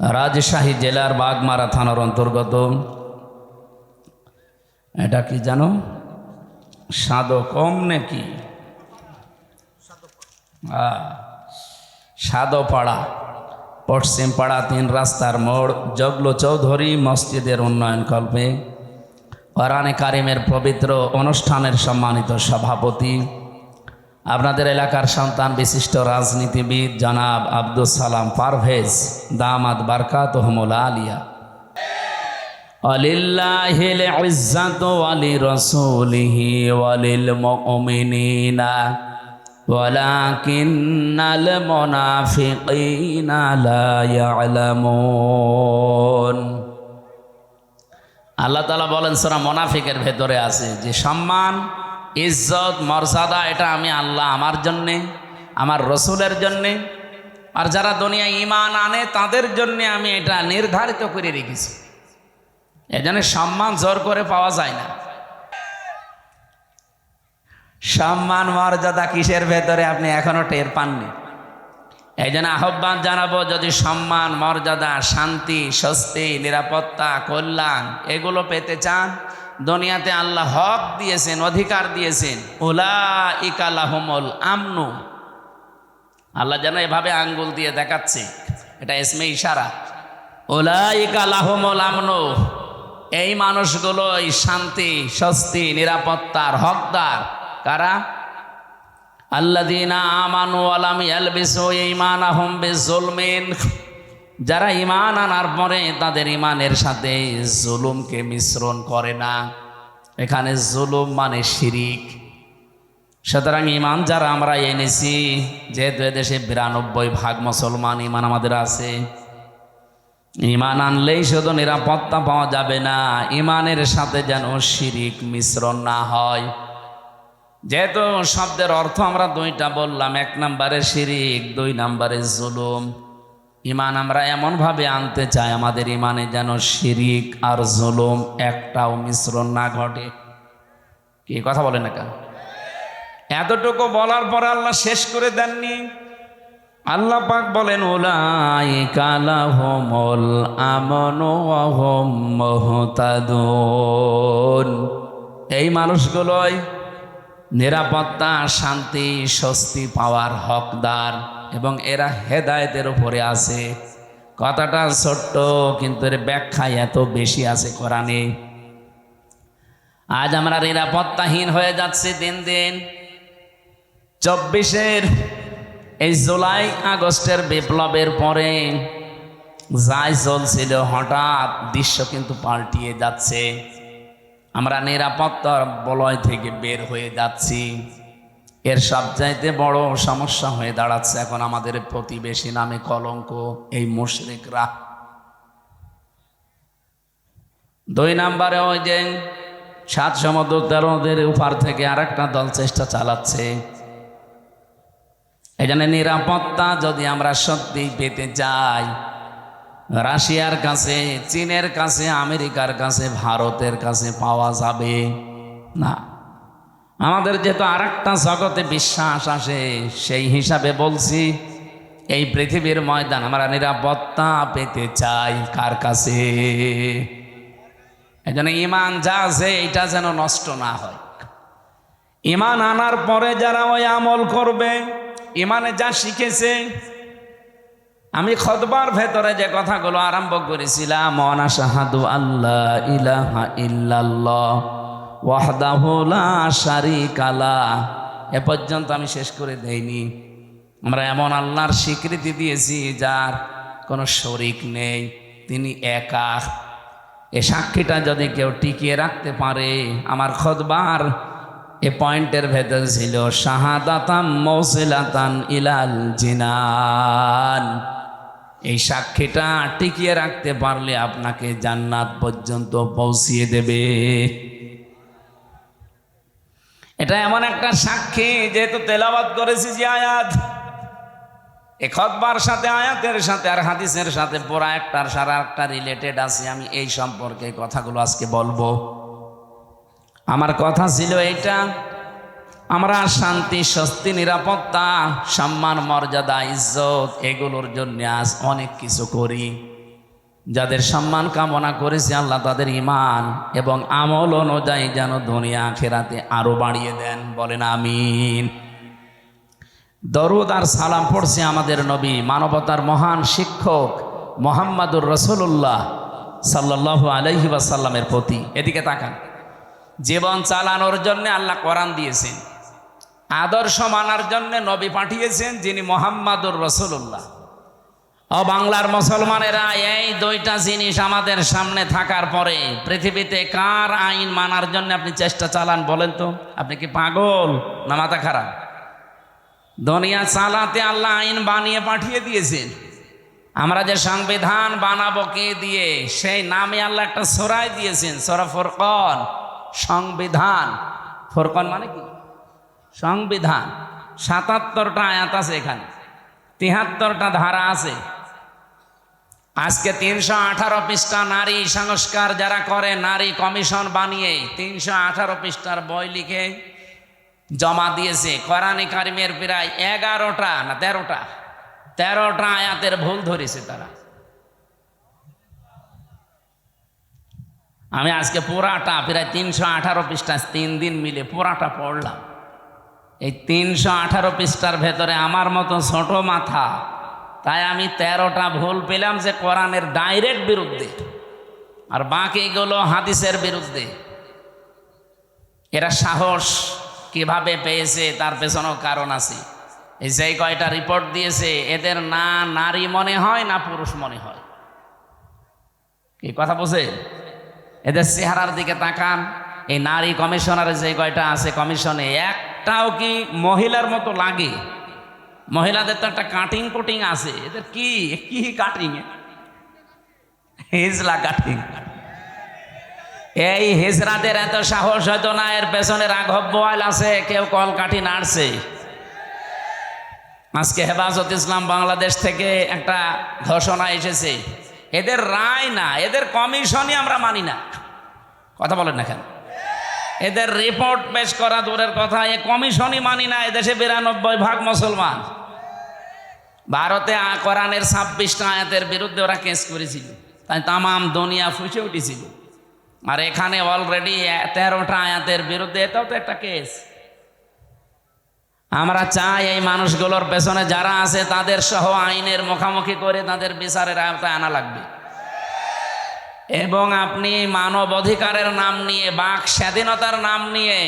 রাজশাহী জেলার বাগমারা থানার অন্তর্গত। এটা কি জানো, সাদো কম নাকি সাদোপাড়া, পশ্চিম পাড়া 3 রাস্তার মোড়, জগলু চৌধুরী মসজিদের উন্নয়ন কল্পে কোরআনে কারিমের পবিত্র অনুষ্ঠানের সম্মানিত সভাপতি, আপনাদের এলাকার সন্তান বিশিষ্ট রাজনীতিবিদ জনাব আব্দুস সালাম পারভেজ দামাত বারকাতুহুমুল আলিয়া। আলিল্লাহিল ইজ্জাতু ওয়ালি রাসূলিহি ওয়ালিল মুমিনিনা ওয়ালাকিন্নাল মুনাফিকিনা লা ইয়ালামুন। আল্লাহ তাআলা বলেন সূরা মুনাফিকের ভেতরে আছে যে সম্মান, ইজ্জত, মর্যাদা এটা আমি আল্লাহ আমার জন্যে, আমার রসুলের জন্যে, আর যারা দুনিয়ায় ঈমান আনে তাদের জন্যে আমি এটা নির্ধারিত করে রেখেছি। এজন্য সম্মান জোর করে পাওয়া যায় না। সম্মান মর্যাদা কিসের ভেতরে আপনি এখনো টের পাননি। এই জন্য আহ্বান জানাবো, যদি সম্মান, মর্যাদা, শান্তি, স্বস্তি, নিরাপত্তা, কল্যাণ এগুলো পেতে চান, দুনিয়াতে আল্লাহ হক দিয়েছেন, অধিকার দিয়েছেন, উলাইকা লাহুমুল আমনু। আল্লাহ যেন এভাবে আঙ্গুল দিয়ে দেখাচ্ছে, এটা ইসমে ইশারা। উলাইকা লাহুমুল আমনু, এই মানুষগুলোই শান্তি, স্বস্তি, নিরাপত্তার হকদার। কারা? আল্লাযীনা আমানু ওয়া লাম ইয়ালবিসু ঈমানাহুম বিযুলমিন, যারা ঈমান আনার পরে তাদের ঈমানের সাথে জুলুমকে মিশ্রণ করে না। এখানে জুলুম মানে শিরিক। সুতরাং ঈমান যারা আমরা এনেছি, যেহেতু এদেশে 92% মুসলমান ঈমান আমাদের আছে, ঈমান আনলেই শুধু নিরাপত্তা পাওয়া যাবে না, ঈমানের সাথে যেন শিরিক মিশ্রণ না হয়। যেহেতু শব্দের অর্থ আমরা 2টা বললাম, 1 নম্বরে শিরিক, 2 নম্বরে জুলুম। ঈমান আমরা এমনভাবে আনতে চাই আমাদের ঈমানে যেন শিরিক আর জুলুম একটাও মিশ্রণ না ঘটে। কি কথা বলেন না কেন? এতটুকু বলার পরে আল্লাহ শেষ করে দেননি। আল্লাহ পাক বলেন উলাইকা লাহুমুল আমনু ওয়া হুম মুহতাদুন, এই মানুষগুলোই নিরাপত্তা, শান্তি, স্বস্তি পাওয়ার হকদার এবং এরা হেদায়েতের উপরে আছে। কথাটা ছোট্ট, কিন্তু এর ব্যাখ্যা এত বেশি আছে কোরআনে। আজ আমরা নিরাপত্তাহীন হয়ে যাচ্ছি দিন দিন। 24-এর এই জুলাই আগস্টের বিপ্লবের পরে যাই চলছিল, হঠাৎ দৃশ্য কিন্তু পাল্টিয়ে যাচ্ছে। আমরা নিরাপত্তার বলয় থেকে বের হয়ে যাচ্ছি। এর সবচাইতে বড় সমস্যা হয়ে দাঁড়াচ্ছে এখন আমাদের প্রতিবেশী নামে কলঙ্ক, এই মুশরিকরা। 2 নম্বরে ওই যে 7 সমুদ্র 13 উপার থেকে আরেকটা দল চেষ্টা চালাচ্ছে। এই জন্য নিরাপত্তা যদি আমরা সত্যি পেতে চাই, রাশিয়ার কাছে, চীনের কাছে, আমেরিকার কাছে, ভারতের কাছে পাওয়া যাবে না। আমাদের যেহেতু আরেকটা জগতে বিশ্বাস আসে, সেই হিসাবে বলছি, এই পৃথিবীর ময়দান আমরা নিরাপত্তা পেতে চাই কার কাছে? এই জন্য ঈমান যা আছে এটা যেন নষ্ট না হয়। ঈমান আনার পরে যারা ওই আমল করবে, ঈমানে যা শিখেছে, আমি খুতবার ভেতরে যে কথাগুলো আরম্ভ করেছিলাম, ওয়া শাহাদু আল্লা ইলাহা ইল্লাল্লাহ ওয়াহদাহু লা শারীকা লাহ, এ পর্যন্ত আমি শেষ করে দেইনি। আমরা এমন আল্লাহর স্বীকৃতি দিয়েছি যার কোনো শরীক নেই, তিনি একা। এ সাক্ষীটা যদি কেউ টিকিয়ে রাখতে পারে, আমার খুতবার এ পয়েন্টের ভেতর ছিল শাহাদাতাম মৌসিলাতান ইলাল জিনান, এই সাক্ষীটা টিকিয়ে রাখতে পারলে আপনাকে জান্নাত পর্যন্ত পৌঁছিয়ে দেবে। এটা এমন একটা সাক্ষী, যেহেতু তেলাওয়াত করেছি যে আয়াত, এই খুতবার সাথে, আয়াতের সাথে আর হাদিসের সাথে পুরা একটার সারা একটা রিলেটেড আছে। আমি এই সম্পর্কে কথাগুলো আজকে বলবো। আমার কথা ছিল এইটা, আমরা শান্তি, স্বস্তি, নিরাপত্তা, সম্মান, মর্যাদা, ইজ্জত এগুলোর জন্য আজ অনেক কিছু করি, যাদের সম্মান কামনা করেছে আল্লাহ তাদের ঈমান এবং আমল অনুযায়ী যেন দুনিয়া আখিরাতে আরো বাড়িয়ে দেন, বলেন আমিন। দরুদ আর সালাম পড়ছে আমাদের নবী, মানবতার মহান শিক্ষক মুহাম্মাদুর রাসূলুল্লাহ সাল্লাল্লাহু আলাইহি ওয়াসাল্লামের প্রতি। এদিকে তাকান, জীবন চালানোর জন্য আল্লাহ কোরআন দিয়েছেন, আদর্শ মানার জন্য নবী পাঠিয়েছেন যিনি মুহাম্মাদুর রাসূলুল্লাহ। ও বাংলার মুসলমানেরা, এই দুইটা জিনিস আমাদের সামনে থাকার পরে পৃথিবীতে কার আইন মানার জন্য আপনি চেষ্টা চালান বলেন তো? আপনি কি পাগল না মাথা খারাপ? দুনিয়া চালাতে আল্লাহ আইন বানিয়ে পাঠিয়ে দিয়েছেন। আমরা যে সংবিধান বানাবো কে দিয়ে, সেই নামে আল্লাহ একটা সূরা দিয়েছেন, সূরা ফুরকান। সংবিধান, ফুরকান মানে কি? সংবিধান। ৭৭টা আয়াত আছে এখানে, ৭৩টা ধারা আছে। আজকে ৩১৮ পৃষ্ঠা নারী সংস্কার যারা করে, নারী কমিশন বানিয়ে ৩১৮ পৃষ্ঠার বই লিখে জমা দিয়েছে। কোরআনে কারিমের প্রায় ১১টা না ১৩টা আয়াতের ভুল ধরেছে তারা। আমি আজকে পুরাটা প্রায় ৩১৮ পৃষ্ঠা ৩ দিন মিলে পুরাটা পড়লাম। এই ৩১৮ পৃষ্ঠার ভেতরে আমার মতো ছোট মাথা, তাই আমি ১৩টা ভুল পেলাম যে কোরআনের ডাইরেক্ট বিরুদ্ধে, আর বাকিগুলো হাদিসের বিরুদ্ধে। এরা সাহস কিভাবে পেয়েছে তার পেছনেও কারণ আছে। এই যে কয়টা রিপোর্ট দিয়েছে, এদের না নারী মনে হয় না পুরুষ মনে হয়। কি কথা বলছে? এদের চেহারার দিকে তাকান। এই নারী কমিশনারে যে কয়টা আছে কমিশনে, একটাও কি মহিলার মতো লাগে? মহিলাদের তো একটা কাটিং কুটিং আছে, এদের কি কি কাটিং? হিজলা কাটিং। এই হিজরাদের এত সাহস হয়তো না, এর পেছনে রাঘব বোয়াল আছে, কেউ কলকাঠি নাড়ছে। আজকে হেফাজত ইসলাম বাংলাদেশ থেকে একটা ঘোষণা এসেছে, এদের রায় না, এদের কমিশনই আমরা মানি না। কথা বলেন না কেন? এদের রিপোর্ট পেশ করা দূরের কথা, এ কমিশনই মানি না। এদেশে ৯২% মুসলমান। ভারতে কোরআনের ২৬টা আয়াতের বিরুদ্ধে ওরা কেস করেছিল, তাই তামাম দুনিয়া ফুসে উঠেছিল। আর এখানে অলরেডি ১৩টা আয়াতের বিরুদ্ধে, এটাও তো একটা কেস। আমরা চাই এই মানুষগুলোর পেছনে যারা আছে তাদের সহ আইনের মুখোমুখি করে তাদের বিচারের আওতায় আনা লাগবে। এবং আপনি মানব অধিকারের নাম নিয়ে, বাক স্বাধীনতার নাম নিয়ে,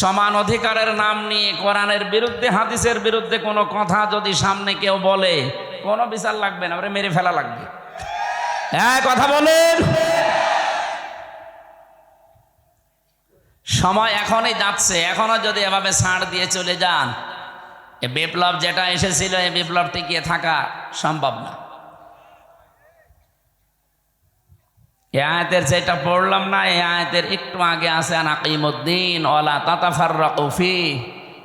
সমান অধিকারের নাম নিয়ে কোরআনের বিরুদ্ধে, হাদিসের বিরুদ্ধে কোনো কথা যদি সামনে কেউ বলে, কোনো বিচার লাগবে না, ওরে মেরে ফেলা লাগবে। হ্যাঁ, কথা বলেন। সময় এখনই যাচ্ছে, এখনো যদি এভাবে ছাড় দিয়ে চলে যান, এ বিপ্লব যেটা এসেছিল, এই বিপ্লব টিকিয়ে থাকা সম্ভব না। এই আয়াতের যেটা পড়লাম না, এই আয়াতের একটু আগে আছে আনাকিমুদ্দিন ওয়ালা তাতাফাররাকু ফিহি,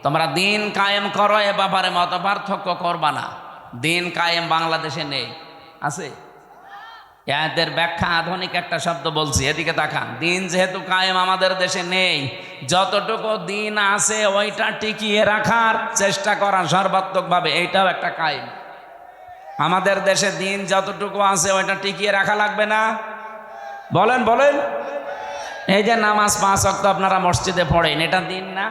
তোমরা দিন কায়েম করো, এ ব্যাপারে মত পার্থক্য করবা না। দিন কায়েম বাংলাদেশে নেই, আছে? এই আয়াতের ব্যাখ্যা আধুনিক একটা শব্দ বলছি, এদিকে তাকান। দিন যেহেতু কায়েম আমাদের দেশে নেই, যতটুকু দিন আছে ওইটা টিকিয়ে রাখার চেষ্টা করা সর্বাত্মকভাবে, এইটাও একটা কায়েম। আমাদের দেশে দিন যতটুকু আছে ওইটা টিকিয়ে রাখা লাগবে না? বলেন বলেন। এই যে নামাজ ৫ ওয়াক্ত আপনারা মসজিদে পড়েন, এটা দিন না?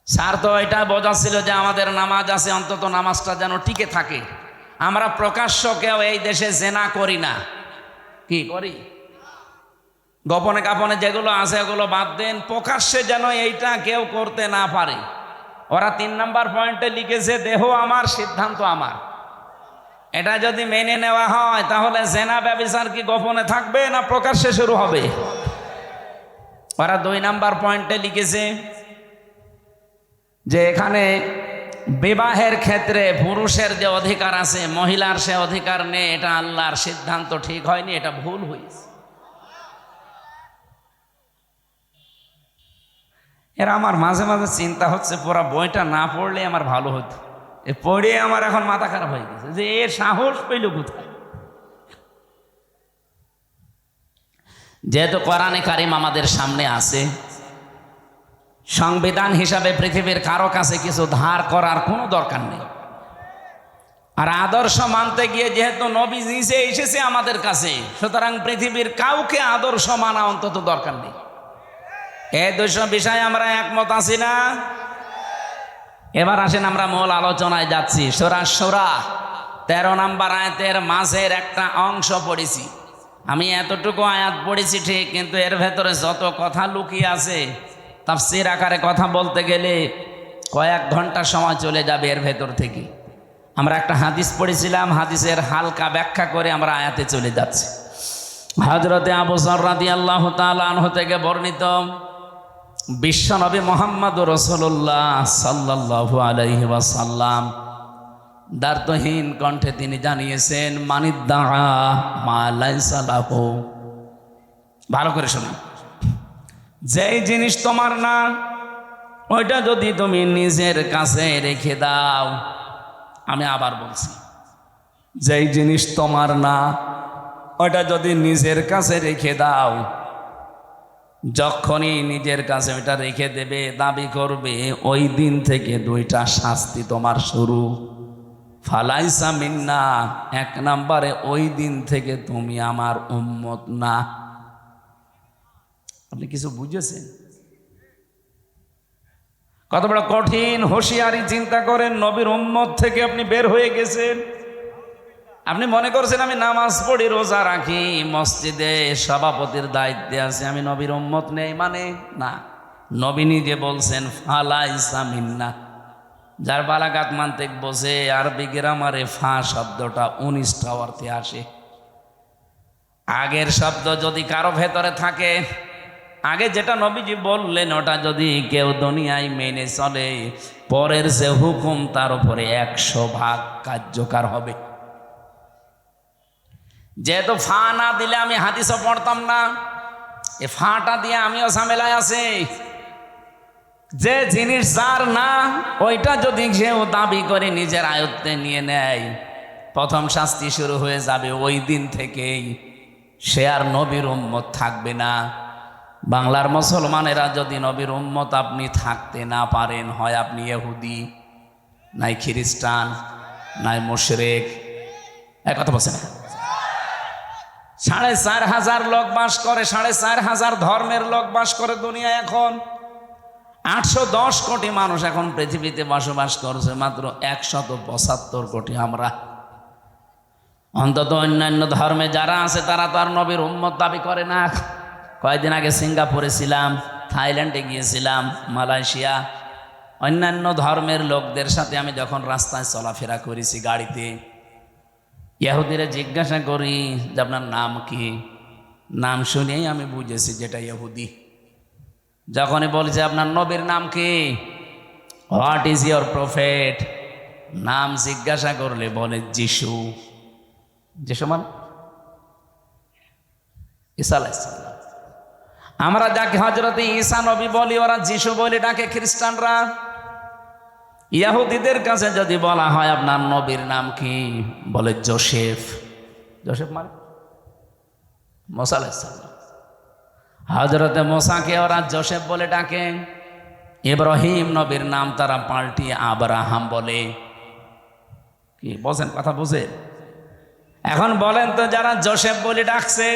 স্যার তো এটা বোঝাচ্ছিল যে আমাদের নামাজ আছে, অন্তত নামাজটা যেন টিকে থাকে। আমরা প্রকাশ্য কেউ এই দেশে জেনা করি না। কি করি? গোপনে কাপনে যেগুলো আছে ওগুলো বাদ দেন, প্রকাশ্যে যেন এইটা কেউ করতে না পারে। ওরা ৩ নম্বর পয়েন্টে লিখেছে, দেহ আমার, সিদ্ধান্ত আমার। এটা যদি মেনে নেওয়া হয়, তাহলে জেনা ব্যভিচার কি গোপনে থাকবে না প্রকাশ্যে শুরু হবে? ওরা ২ নম্বর পয়েন্টে লিখেছে যে এখানে বিবাহের ক্ষেত্রে পুরুষের যে অধিকার আছে, মহিলার সে অধিকার নেই। এটা আল্লাহর সিদ্ধান্ত ঠিক হয়নি, এটা ভুল হয়েছে। এরা আমার মাঝে মাঝে চিন্তা হচ্ছে, পুরা বইটা না পড়লে আমার ভালো হতো। এ পড়ে আমার এখন মাথা খারাপ হয়ে গেছে যে এর সাহস পেল কোথায়। যেহেতু কোরআনে কারিম আমাদের সামনে আছে, সংবিধান হিসাবে পৃথিবীর কারো কাছে কিছু ধার করার কোনো দরকার নেই। আর আদর্শ মানতে গিয়ে যেহেতু নবী নিজে এসেছে আমাদের কাছে, সুতরাং পৃথিবীর কাউকে আদর্শ মানা অন্তত দরকার নেই। এই দুইশো বিষয়ে আমরা একমত আছি না? এবার আসেন আমরা মূল আলোচনায় যাচ্ছি। সূরা শূরা 13 নম্বর আয়াতের মাঝের একটা অংশ পড়েছি। আমি এতটুকু আয়াত পড়েছি ঠিক, কিন্তু এর ভেতরে যত কথা লুকিয়ে আছে তাফসীর আকারে কথা বলতে গেলে কয়েক ঘন্টা সময় চলে যাবে এর ভেতর থেকে। আমরা একটা হাদিস পড়েছিলাম, হাদিসের হালকা ব্যাখ্যা করে আমরা আয়াতে চলে যাচ্ছি। হযরতে আবু যর রাদিয়াল্লাহু তাআলা আনহু থেকে বর্ণিত, বিশ্বনবী মুহাম্মদুর রাসূলুল্লাহ সাল্লাল্লাহু আলাইহি ওয়াসাল্লাম দার্থহীন কণ্ঠে তিনি জানিয়েছেন, মানিদ্দাআ মা লাইসা লাহু। ভালো করে শুনুন, যেই জিনিস তোমার না ওইটা যদি তুমি নিজের কাছে রেখে দাও, আমি আবার বলছি, যেই জিনিস তোমার না ওইটা যদি নিজের কাছে রেখে দাও, যখনই নিজের কাছে ওইটা রেখে দেবে, দাবি করবে, ওই দিন থেকে দুইটা শাস্তি তোমার শুরু। ফালাইসা মিন্না, এক নম্বরে ওই দিন থেকে তুমি আমার উম্মত না। আপনি কিছু বুঝেছেন? কত বড় কঠিন হুঁশিয়ারি চিন্তা করেন। নবীর উম্মত থেকে আপনি বের হয়ে গেছেন। আপনি মনে করছেন আমি নামাজ পড়ি, রোজা রাখি, মসজিদে সভাপতির দায়িত্বে আছে, আমি নবীর উম্মত নেই মানে না। নবী নিজে বলছেন ফালাইসা মিন্না। যার বালাগাত মানতে বসে আরবি গ্রামারে ফা শব্দটা 19টা অর্থে আসে। আগের শব্দ যদি কারো ভেতরে থাকে, আগে যেটা নবীজি বললেন ওটা যদি কেউ দুনিয়ায় মেনে চলে, পরের যে হুকুম তার উপরে 100 ভাগ কার্যকর হবে। যেহেতু ফা না দিলে আমি হাদিসও পড়তাম না, এ ফাটা দিয়ে আমিও ঝামেলায় আছি। যে জিনিস যার না ওইটা যদি কেউ দাবি করে নিজের আয়ত্তে নিয়ে নেয়, প্রথম শাস্তি শুরু হয়ে যাবে ওই দিন থেকেই। সে আর নবীর উম্মত থাকবে না। বাংলার মুসলমানেরা যদি নবীর উম্মত আপনি থাকতে না পারেন, হয় আপনি ইহুদি, নাই খ্রিস্টান, নাই মুশরিক। এক কথা বলছে না? 4,500 লোক বাস করে, 4,500 ধর্মের লোক বাস করে দুনিয়ায়। এখন 810 কোটি মানুষ এখন পৃথিবীতে বসবাস করছে, মাত্র 175 কোটি আমরা। অন্তত অন্যান্য ধর্মে যারা আছে তারা তো আর নবীর উম্মত দাবি করে না। কয়েকদিন আগে সিঙ্গাপুরে ছিলাম, থাইল্যান্ডে গিয়েছিলাম, মালয়েশিয়া। অন্যান্য ধর্মের লোকদের সাথে আমি যখন রাস্তায় চলাফেরা করেছি গাড়িতে, ইহুদিরা জিজ্ঞাসা করি যে আপনার নাম কি? নাম শুনেই আমি বুঝেছি যেটা ইহুদি। যখনই বলছে আপনার নবীর নাম কি, হোয়াট ইজ ইয়োর প্রফেট, নাম জিজ্ঞাসা করলে বলে যিশু। যিশু মানে ঈসা আলাইহিস সালাম। আমরা যাকে হযরতে ঈসা নবী বলি, ওরা যিশু বলে ডাকে খ্রিস্টানরা। ইহুদিদের কাছে যদি বলা হয় আপনার নবীর নাম কি, বলে যোসেফ। যোসেফ মানে মুসা আলাইহিস সালাম। হযরতে মুসাকে ওরা যোসেফ বলে ডাকে। ইব্রাহিম নবীর নাম তারা পাল্টিয়ে আব্রাহাম বলে। কি বলছেন? কথা বুঝে? এখন বলেন তো, যারা যোসেফ বলে ডাকছে,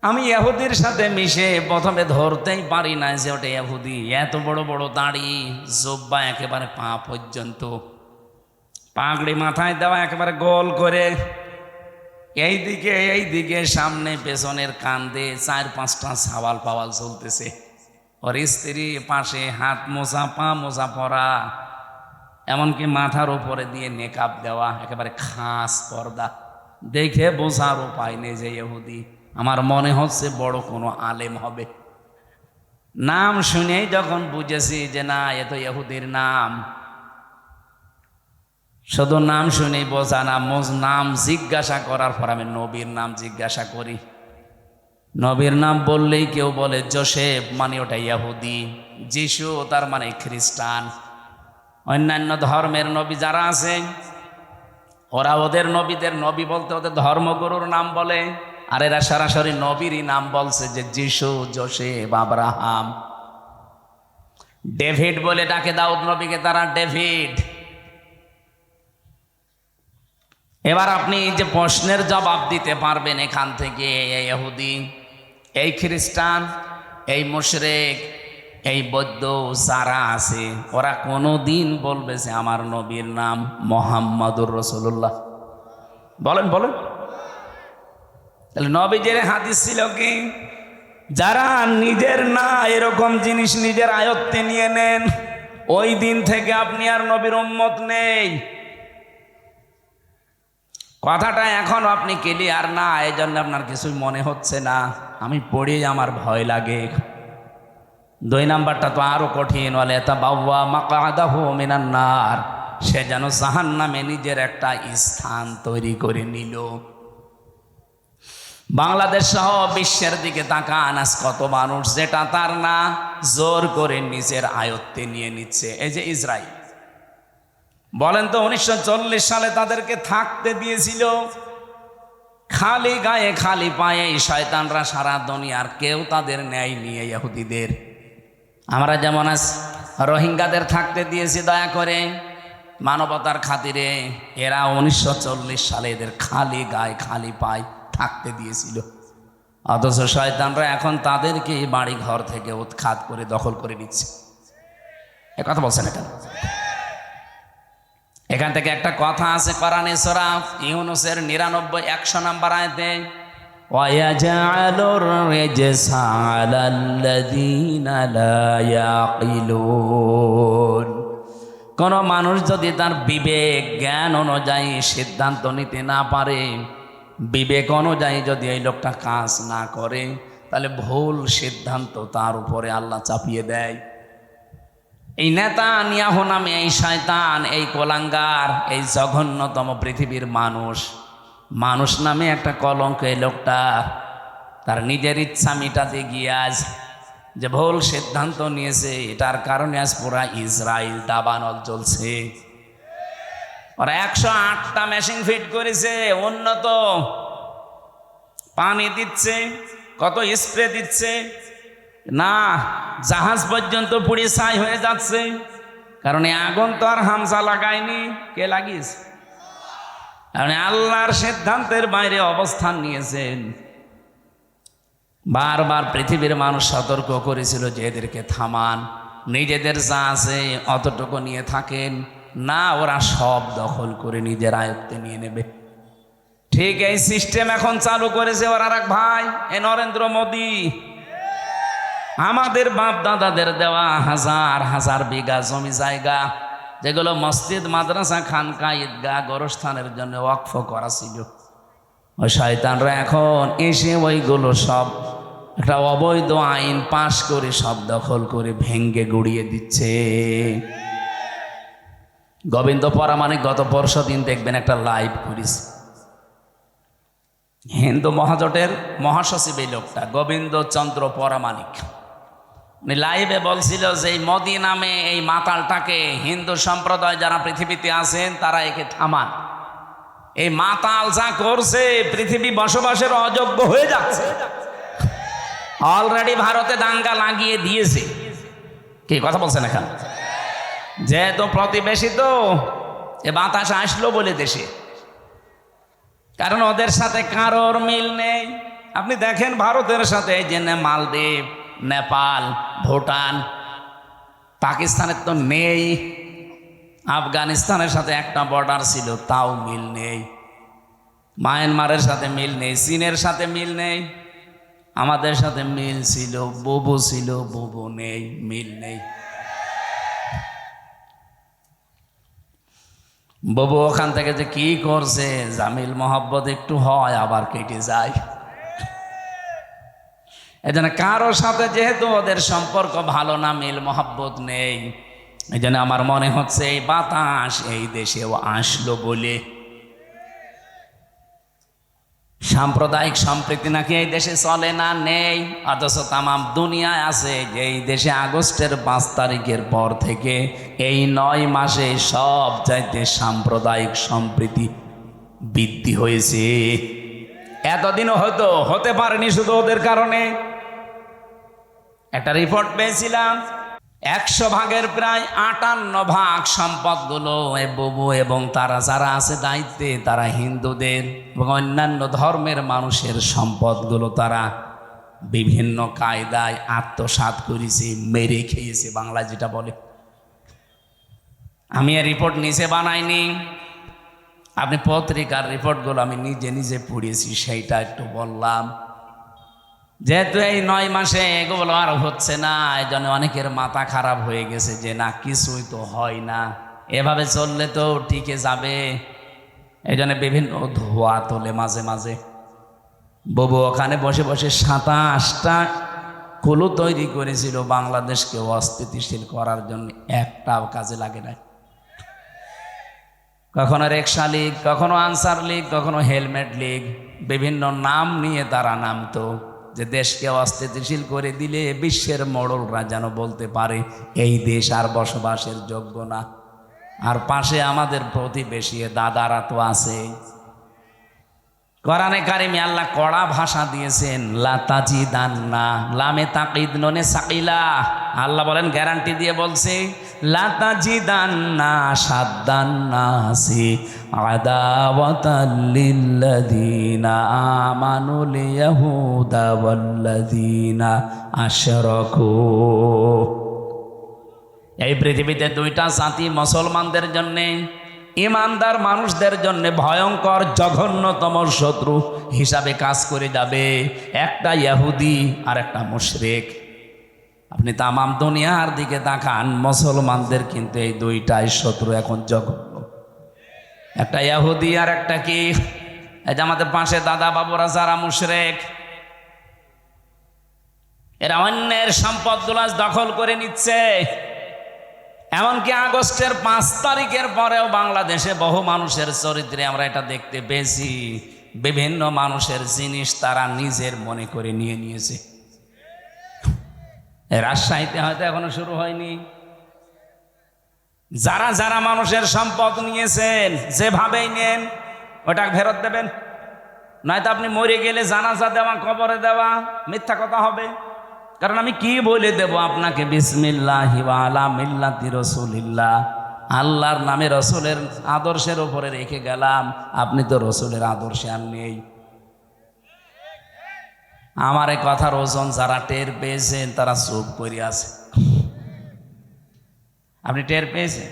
আমি ইহুদির সাথে মিশে প্রথমে ধরতেই পারি না যে ওটা ইহুদি। এত বড় বড় দাড়ি, জুব্বা একেবারে পা পর্যন্ত, পাগড়ি মাথায় দেওয়া একেবারে গোল করে, এইদিকে সামনে পেছনের কান্দে 4-5টা সাওয়াল পাওয়াল চলতেছে। ওর স্ত্রী পাশে, হাত মোজা পা মোজা পরা, এমনকি মাথার উপরে দিয়ে নেকাব দেওয়া, একেবারে খাস পর্দা। দেখে বোঝার উপায় নেই যে ইহুদি। আমার মনে হচ্ছে বড় কোনো আলেম হবে। নাম শুনেই যখন বুঝেছি যে না, এ তো ইহুদির নাম। শুধু নাম শুনেই বোঝা না, নাম জিজ্ঞাসা করার পর আমি নবীর নাম জিজ্ঞাসা করি। নবীর নাম বললেই কেউ বলে যোসেফ, মানে ওটা ইহুদি। যিশু তার মানে খ্রিস্টান। অন্যান্য ধর্মের নবী যারা আছে, ওরা ওদের নবীদের নবী বলতে ওদের ধর্মগুরুর নাম বলে, আর এরা সরাসরি নবীরই নাম বলছে, যে যিশু, যোসেফ, আব্রাহাম। ডেভিড বলে ডাকে দাউদ নবীকে তারা, ডেভিড। এবার আপনি যে প্রশ্নের জবাব দিতে পারবেন এখান থেকে, এই ইহুদি, এই খ্রিস্টান, এই মুশরিক, এই বৌদ্ধ যারা আছে, ওরা কোনো দিন বলবে যে আমার নবীর নাম মুহাম্মাদুর রাসূলুল্লাহ? বলেন বলেন। তাহলে নবীজির হাদিস ছিল কি, যারা নিজের না এরকম জিনিস নিজের আয়ত্তে নিয়ে নেন, ওই দিন থেকে আপনি আর নবীর উম্মত নেই। কথাটা এখন আপনি ক্লিয়ার না, এই জন্য আপনার কিছুই মনে হচ্ছে না। আমি পড়ি আমার ভয় লাগে। 2 নাম্বারটা তো আরো কঠিন, বলে তা বাবা মাকাদাহু মিনান নার, সে যেন জাহান্নামে নিজের একটা স্থান তৈরি করে নিল। বাংলাদেশ সহ বিশ্বের দিকে তাকান, আজ কত মানুষ যেটা তার না জোর করে নিজের আয়ত্তে নিয়ে নিচ্ছে। এই যে ইসরায়েল, বলেন তো 1940 সালে তাদেরকে থাকতে দিয়েছিল খালি গায়ে খালি পায়ে, এই শয়তানরা সারা দুনিয়ার কেউ তাদের ন্যায় নিয়ে ইহুদিদের। আমরা যেমন আজ রোহিঙ্গাদের থাকতে দিয়েছি দয়া করে মানবতার খাতিরে, এরা 1940 সালে এদের খালি গায়ে খালি পায়ে থাকতে দিয়েছিল। অথচ শয়তানরা এখন তাদেরকে বাড়ি ঘর থেকে উৎখাত করে দখল করে নিচ্ছে। এ কথা বলছেন এটা? এখান থেকে একটা কথা আছে কোরআনে সূরা ইউনূসের 99-100 নম্বর আয়াতে, ওয়ায়াজআলুর রিজসা আলাল্লাযীনা লা ইয়াকিলুন। কোন মানুষ যদি তার বিবেক জ্ঞান অনুযায়ী সিদ্ধান্ত নিতে না পারে, বিবেক অনুযায়ী যদি এই লোকটা কাজ না করে, তাহলে ভুল সিদ্ধান্ত তার উপরে আল্লাহ চাপিয়ে দেয়। এই নেতানিয়াহু নামে এই শয়তান, এই কোলাঙ্গার, এই জঘন্যতম পৃথিবীর মানুষ নামে একটা কলঙ্ক এই লোকটা তার নিজের ইচ্ছা মিটাতে গিয়ে আজ যে ভুল সিদ্ধান্ত নিয়েছে, এটার কারণে আজ পুরা ইসরায়েল দাবানল চলছে। ওরা 108টা মেশিন ফিট করেছে, উন্নত পানি দিচ্ছে, কত স্প্রে দিচ্ছে না, জাহাজ পর্যন্ত পুড়ে ছাই হয়ে যাচ্ছে। কারণ এই আগুন তো আর হামজা লাগায়নি, কে লাগিয়েছে? কারণ আল্লাহর সিদ্ধান্তের বাইরে অবস্থান নিয়েছেন। বারবার পৃথিবীর মানুষ সতর্ক করেছিল যে এদেরকে থামান, নিজেদের যা আছে অতটুকু নিয়ে থাকেন না, ওরা সব দখল করে নিজের আয়ত্তে নিয়ে নেবে। ঠিক এই সিস্টেম এখন চালু করেছে ওর আর এক ভাই, এ নরেন্দ্র মোদী। আমাদের বাপ দাদাদের দেওয়া হাজার হাজার বিঘা জমি জায়গা, যেগুলো মসজিদ, মাদ্রাসা, খানকা, ঈদগাহ, গোরস্থানের জন্য ওয়াকফ করা ছিল, ওই শয়তানরা এখন এসে ওইগুলো সব একটা অবৈধ আইন পাশ করে সব দখল করে ভেঙ্গে গুড়িয়ে দিচ্ছে। গোবিন্দ পরামানিক গত পরশু দিন দেখবেন একটা লাইভ করিস, হিন্দু মহাজোটের মহাসচিব এই লোকটা গোবিন্দ চন্দ্র পরামানিক, উনি লাইভে বলছিল যে এই মোদি নামে এই মাতালটাকে হিন্দু সম্প্রদায় যারা পৃথিবীতে আছেন তারা একে থামান। এই মাতাল যা করছে পৃথিবী বসবাসের অযোগ্য হয়ে যাচ্ছে। অলরেডি ভারতে দাঙ্গা লাগিয়ে দিয়েছে। কি কথা বলছেন এখানে? যেহেতু প্রতিবেশী তো এ বাতাস আসলো বলে দেশে, কারণ ওদের সাথে কারোর মিল নেই। আপনি দেখেন ভারতের সাথে এই যে মালদ্বীপ, নেপাল, ভুটান, পাকিস্তানের তো নেই, আফগানিস্তানের সাথে একটা বর্ডার ছিল তাও মিল নেই, মায়ানমারের সাথে মিল নেই, চীনের সাথে মিল নেই, আমাদের সাথে মিল ছিল, বুবু ছিল, বুবু নেই, মিল নেই। বুবু ওখান থেকে যে কি করছে, জামিল মোহাব্বত একটু হয় আবার কেটে যায়। এজন্য কারোর সাথে যেহেতু ওদের সম্পর্ক ভালো না, মিল মোহাব্বত নেই, এই জন্য আমার মনে হচ্ছে এই বাতাস এই দেশেও আসলো বলে। সাম্প্রদায়িক সম্প্রীতি নাকি এই দেশে চলে না, নেই, অথচ তামাম দুনিয়ায় আছে যে এই দেশে আগস্টের 5 তারিখের পর থেকে এই 9 মাসে সব চাইতে সাম্প্রদায়িক সম্প্রীতি বৃদ্ধি হয়েছে। এতদিনও হয়তো হতে পারেনি শুধু ওদের কারণে। একটা রিপোর্ট পেয়েছিলাম 100 ভাগের প্রায় 58 ভাগ সম্পদগুলো এই বুবু এবং তারা যারা আছে দায়িত্বে, তারা হিন্দুদের এবং অন্যান্য ধর্মের মানুষের সম্পদগুলো তারা বিভিন্ন কায়দায় আত্মসাৎ করেছে, মেরে খেয়েছে, বাংলা যেটা বলে। আমি এই রিপোর্ট নিজে বানাইনি, আপনি পত্রিকার রিপোর্টগুলো আমি নিজে নিজে পড়েছি, সেইটা একটু বললাম। যেহেতু এই 9 মাসে এগুলো আর হচ্ছে না, এই জন্য অনেকের মাথা খারাপ হয়ে গেছে যে না কিছুই তো হয় না, এভাবে চললে তো টিকে যাবে। এই জন্য বিভিন্ন ধোয়া তোলে মাঝে মাঝে। বাবু ওখানে বসে বসে 27টা কুলু তৈরি করেছিল বাংলাদেশকে অস্থিতিশীল করার জন্য, একটাও কাজে লাগে না। কখনো রিকশা লীগ, কখনো আনসার লীগ, কখনো হেলমেট লীগ, বিভিন্ন নাম নিয়ে তারা নামতো যে দেশকে অস্থিতিশীল করে দিলে বিশ্বের মোড়লরা যেন বলতে পারে এই দেশ আর বসবাসের যোগ্য না। আর পাশে আমাদের প্রতিবেশী দাদারা তো আছে। কোরআনে কারিমে আল্লাহ কড়া ভাষা দিয়েছেন, লা তাজিদান্না, লামে তাকিদ নুনে সাকিলা। আল্লাহ বলেন, গ্যারান্টি দিয়ে বলছে, লা তাজিদান্না সাদ্দান্নাসি আদাওয়াতাল লিল্লাযিনা আমানুল ইয়াহুদা ওয়াল্লাযিনা আশরাকু। এই পৃথিবীতে 2টা জাতি মুসলমানদের জন্যে, ইমানদার মানুষদের জন্য ভয়ঙ্কর জঘন্যতম শত্রু হিসাবে কাজ করে যাবে। একটা ইহুদি আর একটা মুশরিক। আপনি তামাম দুনিয়ার দিকে তাকান, মুসলমানদের কিন্তু এই 2টাই শত্রু এখন জঘন্য। একটা ইহুদি আর একটা কি, এই যে আমাদের পাশে দাদা বাবুরা যারা মুশরিক, এরা অন্যের সম্পদগুলো দখল করে নিচ্ছে। এমনকি আগস্টের 5 তারিখের পরেও বাংলাদেশে বহু মানুষের চরিত্রে আমরা এটা দেখতে পেয়েছি, বিভিন্ন মানুষের জিনিস তারা নিজের মনে করে নিয়ে নিয়েছে। রাজশাহীতে হয়তো এখনো শুরু হয়নি। যারা যারা মানুষের সম্পদ নিয়েছেন, যেভাবেই নেন ওটা ফেরত দেবেন, নয়তো আপনি মরে গেলে জানাজা দেওয়া, কবরে দেওয়া মিথ্যা কথা হবে। কারণ আমি কি বলে দেব আপনাকে, বিসমিল্লাহি ওয়া আলা মিল্লাতি রাসূলিল্লাহ, আল্লাহর নামে রসুলের আদর্শের উপরে রেখে গেলাম, আপনি তো রসুলের আদর্শে আর নেই। আমার এই কথার ওজন যারা টের পেয়েছেন তারা চুপ করে আছে। আপনি টের পেয়েছেন?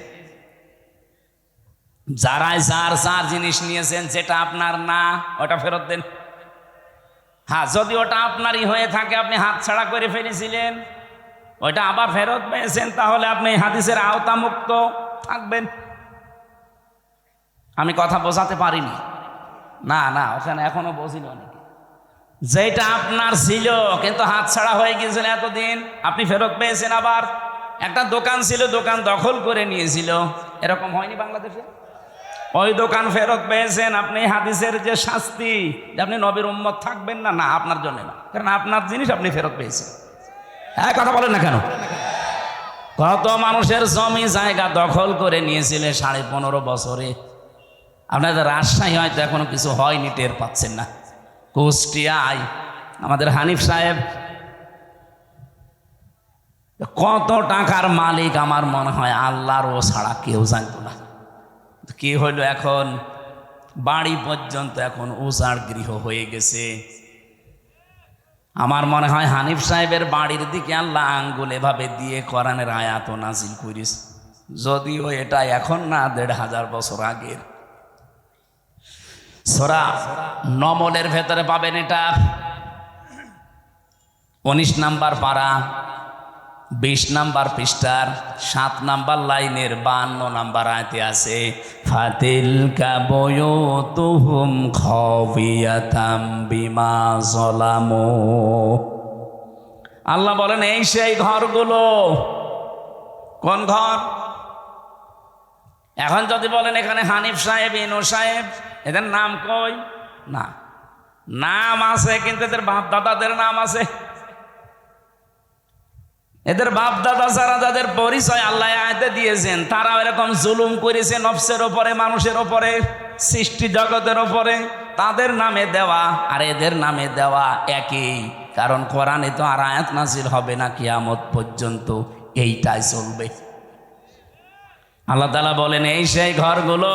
যারাই যার যার জিনিস নিয়েছেন, যেটা আপনার না ওটা ফেরত দেন। হ্যাঁ, যদি ওটা আপনারই হয়ে থাকে, আপনি হাত ছাড়া করে ফেলেছিলেন, ওইটা আবার ফেরত পেয়েছেন, তাহলে আপনি হাদিসের আওতামুক্ত থাকবেন। আমি কথা বোঝাতে পারিনি? না না, ওখানে এখনো বসিল অনেকে। যেটা আপনার ছিল কিন্তু হাত ছাড়া হয়ে গিয়েছিল এতদিন, আপনি ফেরত পেয়েছেন। আবার একটা দোকান ছিল, দোকান দখল করে নিয়েছিল, এরকম হয়নি বাংলাদেশে? ওই দোকান ফেরত পেয়েছেন। আপনি হাদিসের যে শাস্তি, যে আপনি নবীর উম্মত থাকবেন না, না আপনার জন্য না, কারণ আপনার জিনিস আপনি ফেরত পেয়েছেন। হ্যাঁ, কথা বলেন না কেন? কত মানুষের জমি জায়গা দখল করে নিয়েছিলেন 15.5 বছরে। আপনাদের রাজশাহী হয়তো এখনো কিছু হয়নি, টের পাচ্ছেন না। কুষ্টিয়ায় আমাদের হানিফ সাহেব কত টাকার মালিক, আমার মনে হয় আল্লাহর ও ছাড়া কেউ জানতো না। কি হইল, এখন বাড়ি পর্যন্ত এখন উজাড় গৃহ হয়ে গেছে। আমার মনে হয় হানিফ সাহেবের বাড়ির দিকে আল্লাহ আঙ্গুল এভাবে দিয়ে কোরআনের আয়াত নাজিল করিস, যদিও এটা এখন না, 1500 বছর আগের। সূরা নমলের ভেতরে পাবেন এটা, 19 নাম্বার পারা, 20 নাম্বার পৃষ্ঠার 7 নাম্বার লাইনের 52 নাম্বার আয়াতে আছে, ফাতিলকা বুয়ুতুহুম খাওয়িয়াতাম বিমা যালামু। আল্লাহ বলেন, এই সেই ঘরগুলো। কোন ঘর? এখন যদি বলেন এখানে হানিফ সাহেব, ইনু সাহেব, এদের নাম কই? না, নাম আছে, কিন্তু এদের বাপ দাদাদের নাম আছে। এদের বাপ দাদা যারা, যাদের পরিচয় আল্লাহ আয়াতে দিয়েছেন, তারা এরকম জুলুম করেছে নফসের ওপরে, মানুষের ওপরে, সৃষ্টি জগতের ওপরে, তাদের নামে দেওয়া আর এদের নামে দেওয়া একই। কারণ কোরআনে তো আর আয়াত নাজিল হবে না কিয়ামত পর্যন্ত, এইটাই চলবে। আল্লাহ তাআলা বলেন এই সেই ঘরগুলো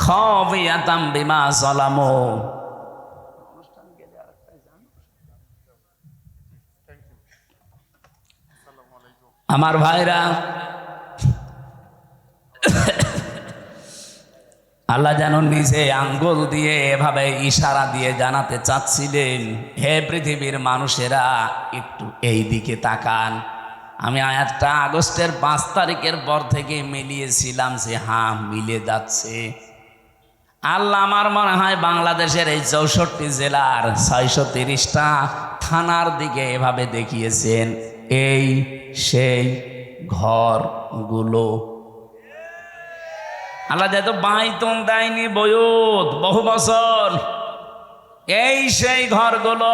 খাবিয়াতাম বিমা যালামু। আমার ভাইরা, আল্লাহ যেন নিজে আঙ্গুল দিয়ে এভাবে ইশারা দিয়ে জানাতে চাচ্ছিলেন, হে পৃথিবীর মানুষেরা একটু এই দিকে তাকান। আমি আয়াতটা আগস্টের 5 তারিখের পর থেকে মিলিয়েছিলাম যে হ্যাঁ মিলে যাচ্ছে। আল্লাহ আমার মনে হয় বাংলাদেশের এই 64 জেলার 630টা থানার দিকে এভাবে দেখিয়েছেন এই সেই ঘরগুলো। আল্লাহ যেহেতু বাইতুন দেয়নি বয়ুত বহু বছর, এই সেই ঘরগুলো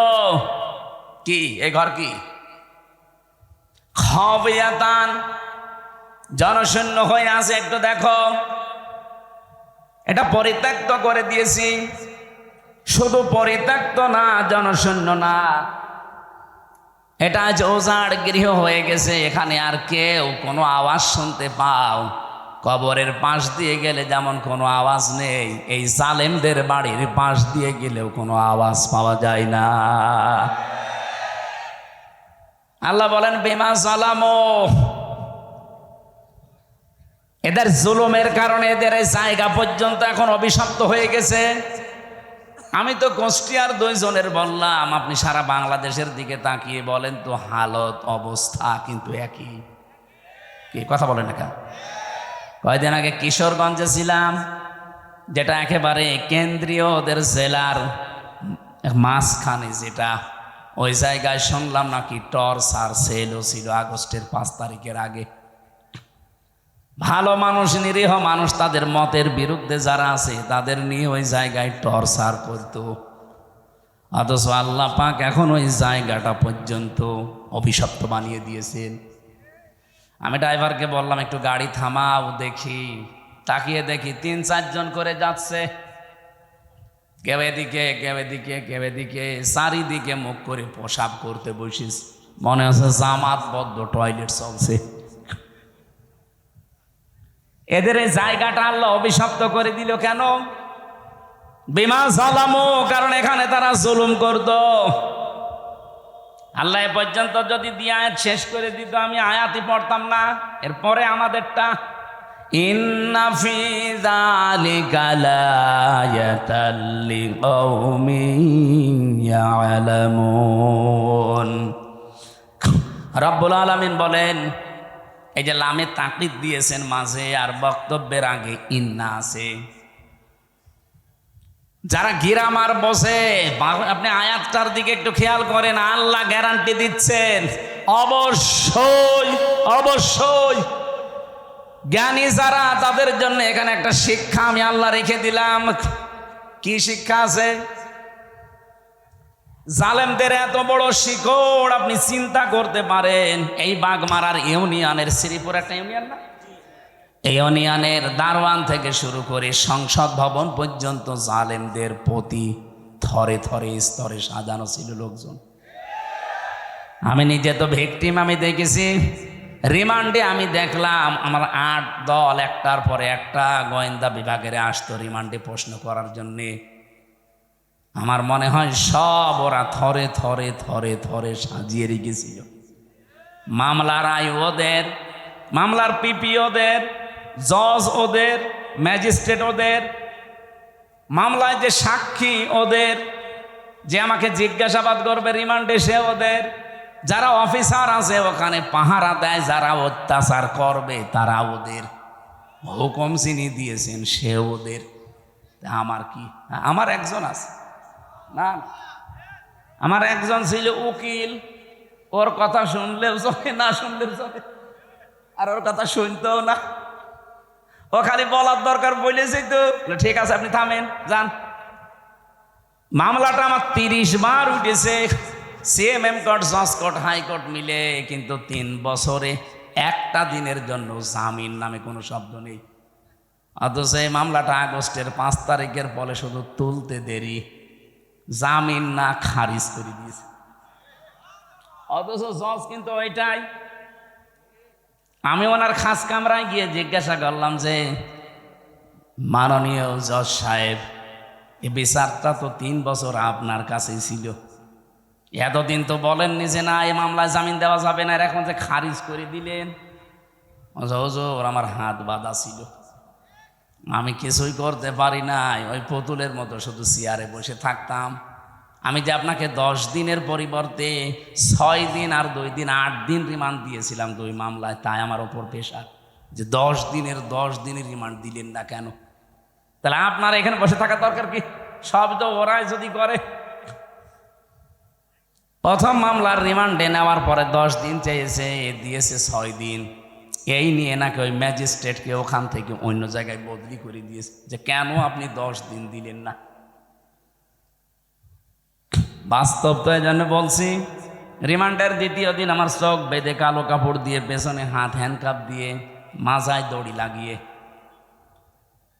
কি, এই ঘর কি খাবিয়াতান, জনশূন্য হয়ে আছে। একটু দেখো, এটা পরিত্যক্ত করে দিয়েছি। শুধু পরিত্যক্ত না, জনশূন্য না, এটা আজ ওজাড় গৃহ হয়ে গেছে। এখানে আর কেউ কোনো আওয়াজ শুনতে পাও? কবরের পাশ দিয়ে গেলে যেমন কোনো আওয়াজ নেই, এই জালেমদের বাড়ির পাশ দিয়ে গেলেও কোনো আওয়াজ পাওয়া যায় না। আল্লাহ বলেন বিমা যালামু, এদের জুলুমের কারণে এদের এই জায়গা পর্যন্ত এখন অভিশপ্ত হয়ে গেছে। আমি তো কুষ্টিয়ার 2 জনের বললাম, আপনি সারা বাংলাদেশের দিকে তাকিয়ে বলেন তো, হালত অবস্থা কিন্তু একই। কি কথা বলেন না কেন? কয়দিন আগে কিশোরগঞ্জে ছিলাম, যেটা একেবারে কেন্দ্রীয় ওদের জেলার মাঝখানে, যেটা ওই জায়গায় শুনলাম নাকি টর্চার সেলও ছিল আগস্টের 5 তারিখের আগে। ভালো মানুষ, নিরীহ মানুষ, তাদের মতের বিরুদ্ধে যারা আছে তাদের নিয়ে ওই জায়গায় টর্চার করত। অথচ আল্লাহ পাক এখন ওই জায়গাটা পর্যন্ত অভিশপ্ত বানিয়ে দিয়েছেন। আমি ড্রাইভারকে বললাম একটু গাড়ি থামাও, দেখি। তাকিয়ে দেখি 3-4 জন করে যাচ্ছে, কেউ এদিকে কেউ এদিকে কেউ এদিকে, চারিদিকে মুখ করে পেশাব করতে বসিস, মনে হচ্ছে জামাতবদ্ধ টয়লেট চলছে। এদের এই জায়গাটা আল্লাহ অভিশপ্ত করে দিল কেন? বিমা যালামু, কারণ এখানে তারা জুলুম করত। আল্লাহ এ পর্যন্ত যদি দিয়ে আয়াত শেষ করে দিত, আমি আয়াতই পড়তাম না। এরপরে আমাদেরটা, ইন্না ফি যালিকা লায়াতাল লিকাউমিন ইয়ালামুন। রব্বুল আলামিন বলেন, এই যে লামে তাকলিদ দিয়েছেন মাঝে আর বক্তব্যের আগে ইন্না আছে, যারা গিরামার বসে, আপনি আয়াতটার দিকে একটু খেয়াল করেন। আল্লাহ গ্যারান্টি দিচ্ছেন অবশ্যই অবশ্যই জ্ঞানী যারা, তাদের জন্য এখানে একটা শিক্ষা আমি আল্লাহ রেখে দিলাম। কি শিক্ষা আছে? জালেমদের এত বড় শিকড় আপনি চিন্তা করতে পারেন? এই বাগমারার ইউনিয়নের, শ্রীপুর একটা ইউনিয়ন না, এই ইউনিয়নের দারওয়ান থেকে শুরু করে সংসদ ভবন পর্যন্ত জালেমদের প্রতি থরে থরে স্তরে সাজানো ছিল লোকজন। আমি নিজে তো ভিকটিম, আমি দেখেছি। রিমান্ডে আমি দেখলাম আমার 8 দল একটার পরে একটা গোয়েন্দা বিভাগের আসতো রিমান্ডে প্রশ্ন করার জন্যে। আমার মনে হয় সব ওরা থরে থরে থরে থরে সাজিয়ে রেখেছিল। মামলার আয় ওদের, মামলার পিপি ওদের, জজ ওদের, ম্যাজিস্ট্রেট ওদের, মামলায় যে সাক্ষী ওদের, যে আমাকে জিজ্ঞাসাবাদ করবে রিমান্ডে সে ওদের, যারা অফিসার আছে ওখানে পাহারা দেয়, যারা অত্যাচার করবে তারা ওদের, হুকুম চিনি দিয়েছেন সে ওদের। আমার কি, আমার একজন আছে না, আমার একজন ছিল উকিল, ওর কথা শুনলেও চলে, না শুনলেও চলে, আর ওর কথা শুনতেও না। ও খালি বলার দরকার বলেছে তো, ঠিক আছে আপনি থামেন যান। মামলাটা আমার 30 বার উঠেছে, সিএমএম কোর্ট, জজ কোর্ট, হাইকোর্ট মিলে, কিন্তু 3 বছরে একটা দিনের জন্য জামিন নামে কোনো শব্দ নেই। অথচ এই মামলাটা আগস্টের 5 তারিখের পরে শুধু তুলতে দেরি, জামিন না খারিজ করে দিয়েছে। অথচ জজ কিন্তু ওইটাই আমি ওনার খাস কামরায় গিয়ে জিজ্ঞাসা করলাম যে মাননীয় জজ সাহেব, এই বিচারটা তো 3 বছর আপনার কাছেই ছিল, এতদিন তো বলেননি যে না এই মামলায় জামিন দেওয়া যাবে না, আর এখন যে খারিজ করে দিলেন। হুজুর আমার হাত বাঁধা ছিল, আমি কিছুই করতে পারি নাই, ওই পুতুলের মতো শুধু চেয়ারে বসে থাকতাম। আমি যে আপনাকে 10 দিনের পরিবর্তে 6 দিন আর 2 দিন 8 দিন রিমান্ড দিয়েছিলাম 2 মামলায়, তাই আমার ওপর প্রেশার যে 10 দিনের রিমান্ড দিলেন না কেন? তাহলে আপনার এখানে বসে থাকার দরকার কি? সব তো ওরাই যদি করে। প্রথম মামলার রিমান্ডে নেওয়ার পরে 10 দিন চেয়েছে, দিয়েছে 6 দিন। এই নিয়ে নাকি ওই ম্যাজিস্ট্রেটকে ওখান থেকে অন্য জায়গায় বদলি করে দিয়েছে যে কেন আপনি 10 দিন দিলেন না। বাস্তব তো এই জন্য বলছি। রিমান্ডের 2য় দিন আমার চোখ বেঁধে কালো কাপড় দিয়ে, পেছনে হাত হ্যান্ডকাপ দিয়ে, মাজায় দড়ি লাগিয়ে,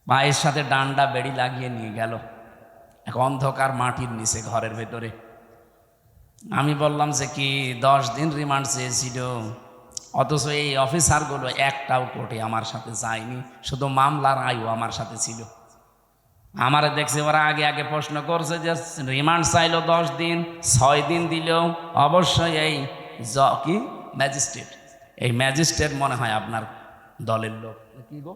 পায়ের সাথে ডান্ডা বেড়ি লাগিয়ে নিয়ে গেল এক অন্ধকার মাটির নিচে ঘরের ভেতরে। আমি বললাম যে কি 10 দিন রিমান্ড চেয়েছিল, অথচ এই অফিসারগুলো একটাও কোর্টে আমার সাথে যায়নি, শুধু মামলার আয়ু আমার সাথে ছিল। আমারে দেখছে ওরা আগে আগে প্রশ্ন করছে যে রিমান্ড চাইলো 10 দিন, 6 দিন দিলেও অবশ্যই এই কি ম্যাজিস্ট্রেট, এই ম্যাজিস্ট্রেট মনে হয় আপনার দলের লোক। কি গো,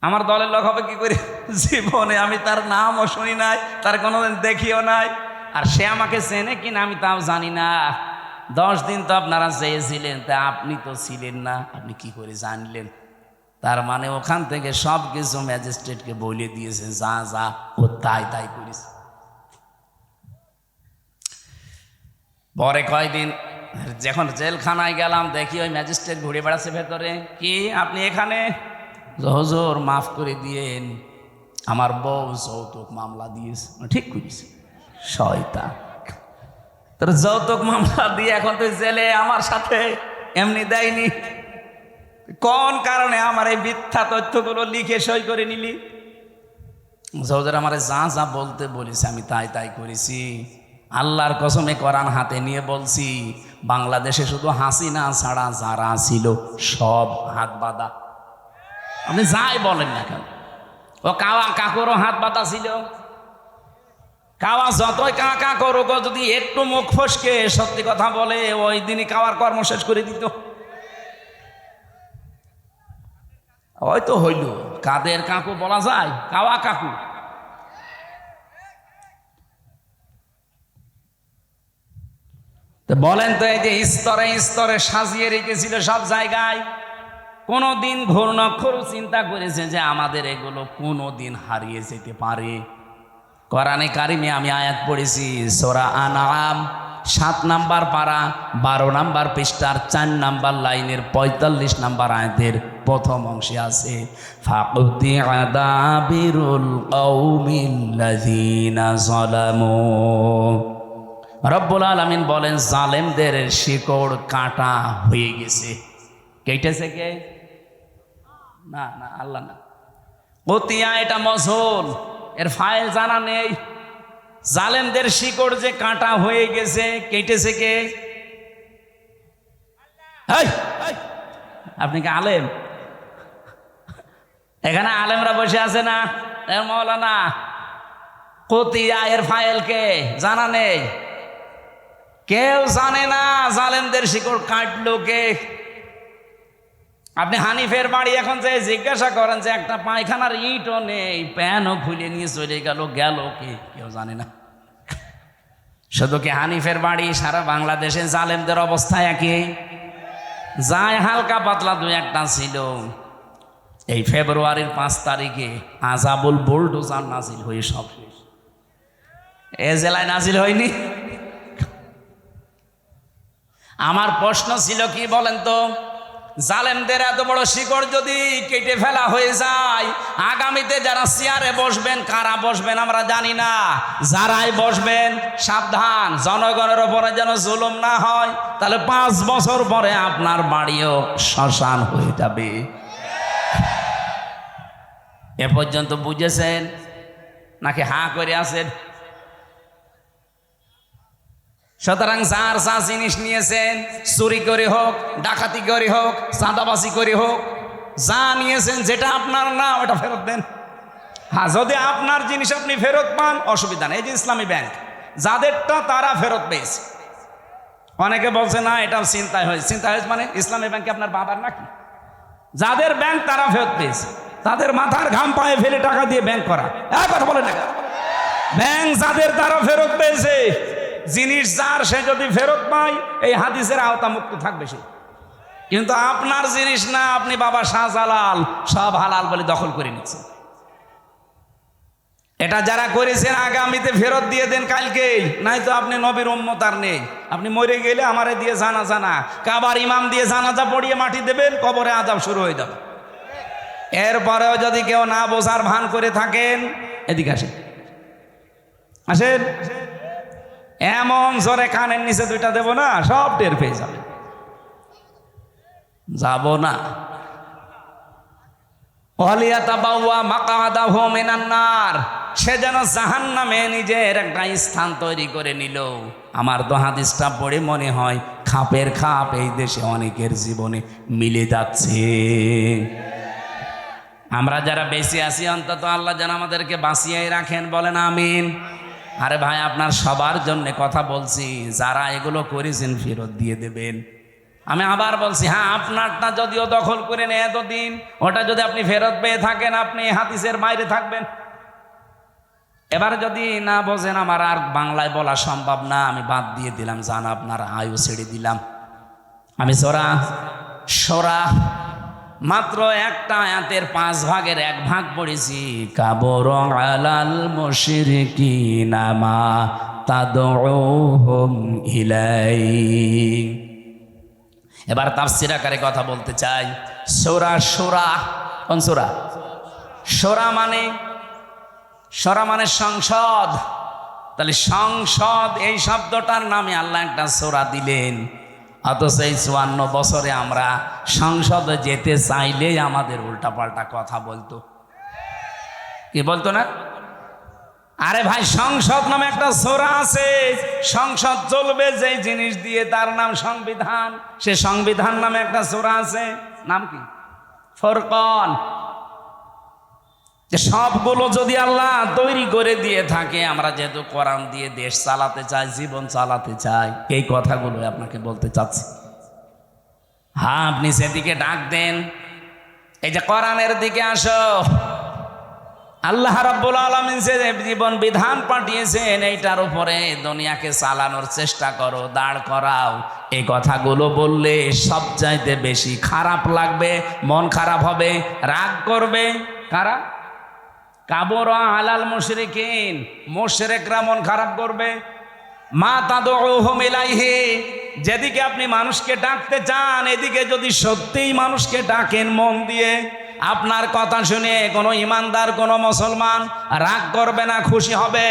আমার দলের লোক হবে কি করে? জীবনে আমি তার নামও শুনি নাই, তার কোনোদিন দেখিও নাই, আর সে আমাকে চেনে কিনা আমি তাও জানি না। 10 দিন তো আপনারা চেয়েছিলেন, তা আপনি তো ছিলেন না, আপনি কি করে জানলেন? তার মানে ওখান থেকে সব কিছু ম্যাজিস্ট্রেটকে বলে দিয়েছে, যা যা ও তাই তাই করিস। পরে কয়দিন যখন জেলখানায় গেলাম, দেখি ওই ম্যাজিস্ট্রেট ঘুরে বেড়াচ্ছে ভেতরে। কি আপনি এখানে? হুজুর মাফ করে দিয়েন, আমার বউ যৌতুক মামলা দিয়েছে। ঠিক করিস, শয়তান, তোর যৌতুক মামলা দিয়ে এখন তুই জেলে, আমার সাথে এমনি দেয়নি, কোন কারণে আমার এই মিথ্যা তথ্যগুলো লিখে সই করে নিলি? হুজুর আমার যা যা বলতে বলেছে আমি তাই তাই করেছি। আল্লাহর কসমে কোরআন হাতে নিয়ে বলছি, বাংলাদেশে শুধু হাসিনা ছাড়া যারা ছিল সব হাত বাঁধা। আপনি যাই বলেন না কেন, ও কাওয়া কাকুরও হাত বাঁধা ছিল। কাওয়া যতই কাকা করুক, যদি একটু মুখ ফসকে সত্যি কথা বলে, ওই দিনই কাওয়ার কর্ম শেষ করে দিত। হয়তো হইল, কাদের কাকু বলা যায়? কাওয়া কাকু। বলেন তো, এই যে স্তরে স্তরে সাজিয়ে রেখেছিল সব জায়গায়, কোনোদিন ঘূর্ণাক্ষরও চিন্তা করেছে যে আমাদের এগুলো কোনোদিন হারিয়ে যেতে পারে? কোরআনে কারিমে আমি আয়াত পড়েছি, সূরা আনআম 7 নাম্বার পারা 12 নাম্বার পৃষ্ঠার 4 নাম্বার লাইনের 45 নাম্বার আয়াতের প্রথম অংশে আছে, ফাকুতিআ দাবিরুল কওমিল্লাযীনা যালামু। রব্বুল আলামিন বলেন, জালেমদের শিকড় কাটা হয়ে গেছে। কেটেছে কে? না না, আল্লাহ না। কতিয়া এটা মজহুল, এর ফাইল জানা নেই। জালেমদের শিকড় যে কাটা হয়ে গেছে, কেটেছে কে? আপনি কি আলেম? এখানে আলেমরা বসে আছে না? মৌলানা, কতিয়া এর ফাইল কে? জানা নেই, কেউ জানে না জালেমদের শিকড় কাটলো কে। আপনি হানিফের বাড়ি এখন যে জিজ্ঞাসা করেন যে একটা পায়খানার ইটও নেই, প্যানও খুলে নিয়ে চলে গেল, গেল কে? কেউ জানে না। শুধু কি হানিফের বাড়ি, সারা বাংলাদেশে জালেমদের অবস্থা একই? যায় হালকা পাতলা 2-1টা ছিল। এই ফেব্রুয়ারির 5 তারিখে আজাবুল বুলডোজার নাজিল হয়ে সব শেষ। এ জেলায় নাজিল হয়নি? আমার প্রশ্ন ছিল কি বলেন তো, জালেমদের এত বড় শিকড় যদি কেটে ফেলা হয়ে যায়, আগামীতে যারা চেয়ারে বসবেন, কারা বসবেন আমরা জানি না, যারাই বসবেন সাবধান, জনগণের ওপরে যেন জুলুম না হয়, তাহলে 5 বছর পরে আপনার বাড়িও শ্মশান হয়ে যাবে। এ পর্যন্ত বুঝেছেন নাকি হাঁ করে আছেন? সুতরাং যার যা জিনিস নিয়েছেন, চুরি করে হোক, ডাকাতি করে হোক, চাঁদাবাজি করে হোক, যা নিয়েছেন যেটা আপনার না ওটা ফেরত দেন। হ্যাঁ, যদি আপনার জিনিস আপনি ফেরত পান অসুবিধা নেই। এই যে ইসলামী ব্যাংক যাদেরটা তারা ফেরত পেয়েছে। অনেকে বলছে না এটাও চিন্তায় হয়েছে। চিন্তা হয়েছে মানে ইসলামী ব্যাংকে আপনার বাবার নাকি? যাদের ব্যাংক তারা ফেরত পেয়েছে, তাদের মাথার ঘাম পায়ে ফেলে টাকা দিয়ে ব্যাংক করা, কথা বলে না। ব্যাংক যাদের তারা ফেরত পেয়েছে, জিনিস যার সে যদি ফেরত পায় এই হাদিসের আওতা মুক্ত থাকবে সে। কিন্তু আপনার জিনিস না, আপনি বাবা শাহজালাল সব হালাল বলে দখল করে নিচ্ছেন। এটা যারা করেছেন আগামীতে ফেরত দিয়ে দেন কালকেই, নাই তো আপনি নবীর উম্মত আর নেই। আপনি মরে গেলে আমারে দিয়ে জানাজা না, কাবার ইমাম দিয়ে জানাজা পড়িয়ে মাটি দেবেন, কবরে আযাব শুরু হয়ে যাবে। এরপরেও যদি কেউ না বোঝার ভান করে থাকেন, এদিকে আসেন, আসেন, এমন জোরে কানের নিচে দুইটা দেব না, সব টের পেয়ে যাবে। যাব না। সে যেন জাহান্নামে নিজের একটা স্থান তৈরি করে নিল। আমার তো হাদিসটা পড়ে মনে হয় খাপের খাপ এই দেশে অনেকের জীবনে মিলে যাচ্ছে। আমরা যারা বেঁচে আছি অন্তত আল্লাহ যেন আমাদেরকে বাঁচিয়ে রাখেন, বলেন আমিন। আরে ভাই, আপনার সবার জন্য কথা বলছি, যারা এগুলো করেছেন ফেরত দিয়ে দেবেন। আমি আবার বলছি, হ্যাঁ, আপনারটা যদিও দখল করে নেয় এতদিন, ওটা যদি আপনি ফেরত পেয়ে থাকেন আপনি হাদিসের বাইরে থাকবেন। এবার যদি না বোঝেন, আমার আর বাংলায় বলা সম্ভব না, আমি বাদ দিয়ে দিলাম, জান আপনার আয়ু ছেড়ে দিলাম। আমি সূরা মাত্র একটা আয়াতের 5 ভাগের 1 ভাগ পড়েছি। কাবর আলাল মুশরিকিনা মা তাদউহুম ইলাই। এবার তাফসীর আকারে কথা বলতে চাই। সূরা কোন সূরা? সূরা মানে সংসদ। তাহলে সংসদ এই শব্দটার নামে আল্লাহ একটা সূরা দিলেন। অথচ এই 54 বছরে আমরা সংসদে যেতে চাইলেই আমাদের উল্টাপাল্টা কথা বলতো। কি বলতো না? আরে ভাই, সংসদ নামে একটা সূরা আছে। সংসদ চলবে যে জিনিস দিয়ে, তার নাম সংবিধান। সে সংবিধান নামে একটা সূরা আছে, নাম কি? ফুরকান। যে সবগুলো যদি আল্লাহ তৈরি করে দিয়ে থাকে, আমরা যেহেতু কোরআন দিয়ে দেশ চালাতে চাই, জীবন চালাতে চাই, এই কথাগুলো আপনাকে বলতে চাচ্ছি। হ্যাঁ, আপনি সেদিকে ডাক দেন, এই যে কোরআনের দিকে আসো। আল্লাহ রাব্বুল আলামিন যে জীবন বিধান পাঠিয়েছেন, এইটার উপরে দুনিয়াকে চালানোর চেষ্টা করো, দাঁড় করাও। এই কথাগুলো বললে সবচাইতে বেশি খারাপ লাগবে, মন খারাপ হবে, রাগ করবে কারা? কাবরা আলাল মুশরিকিন, মুশরিকরা মন খারাপ করবে। মা তাদউহুম ইলাইহি, যেদিকে আপনি মানুষকে ডাকতে চান, এদিকে যদি সত্যিই মানুষকে ডাকেন মন দিয়ে, আপনার কথা শুনে কোনো ইমানদার কোনো মুসলমান রাগ করবে না, খুশি হবে।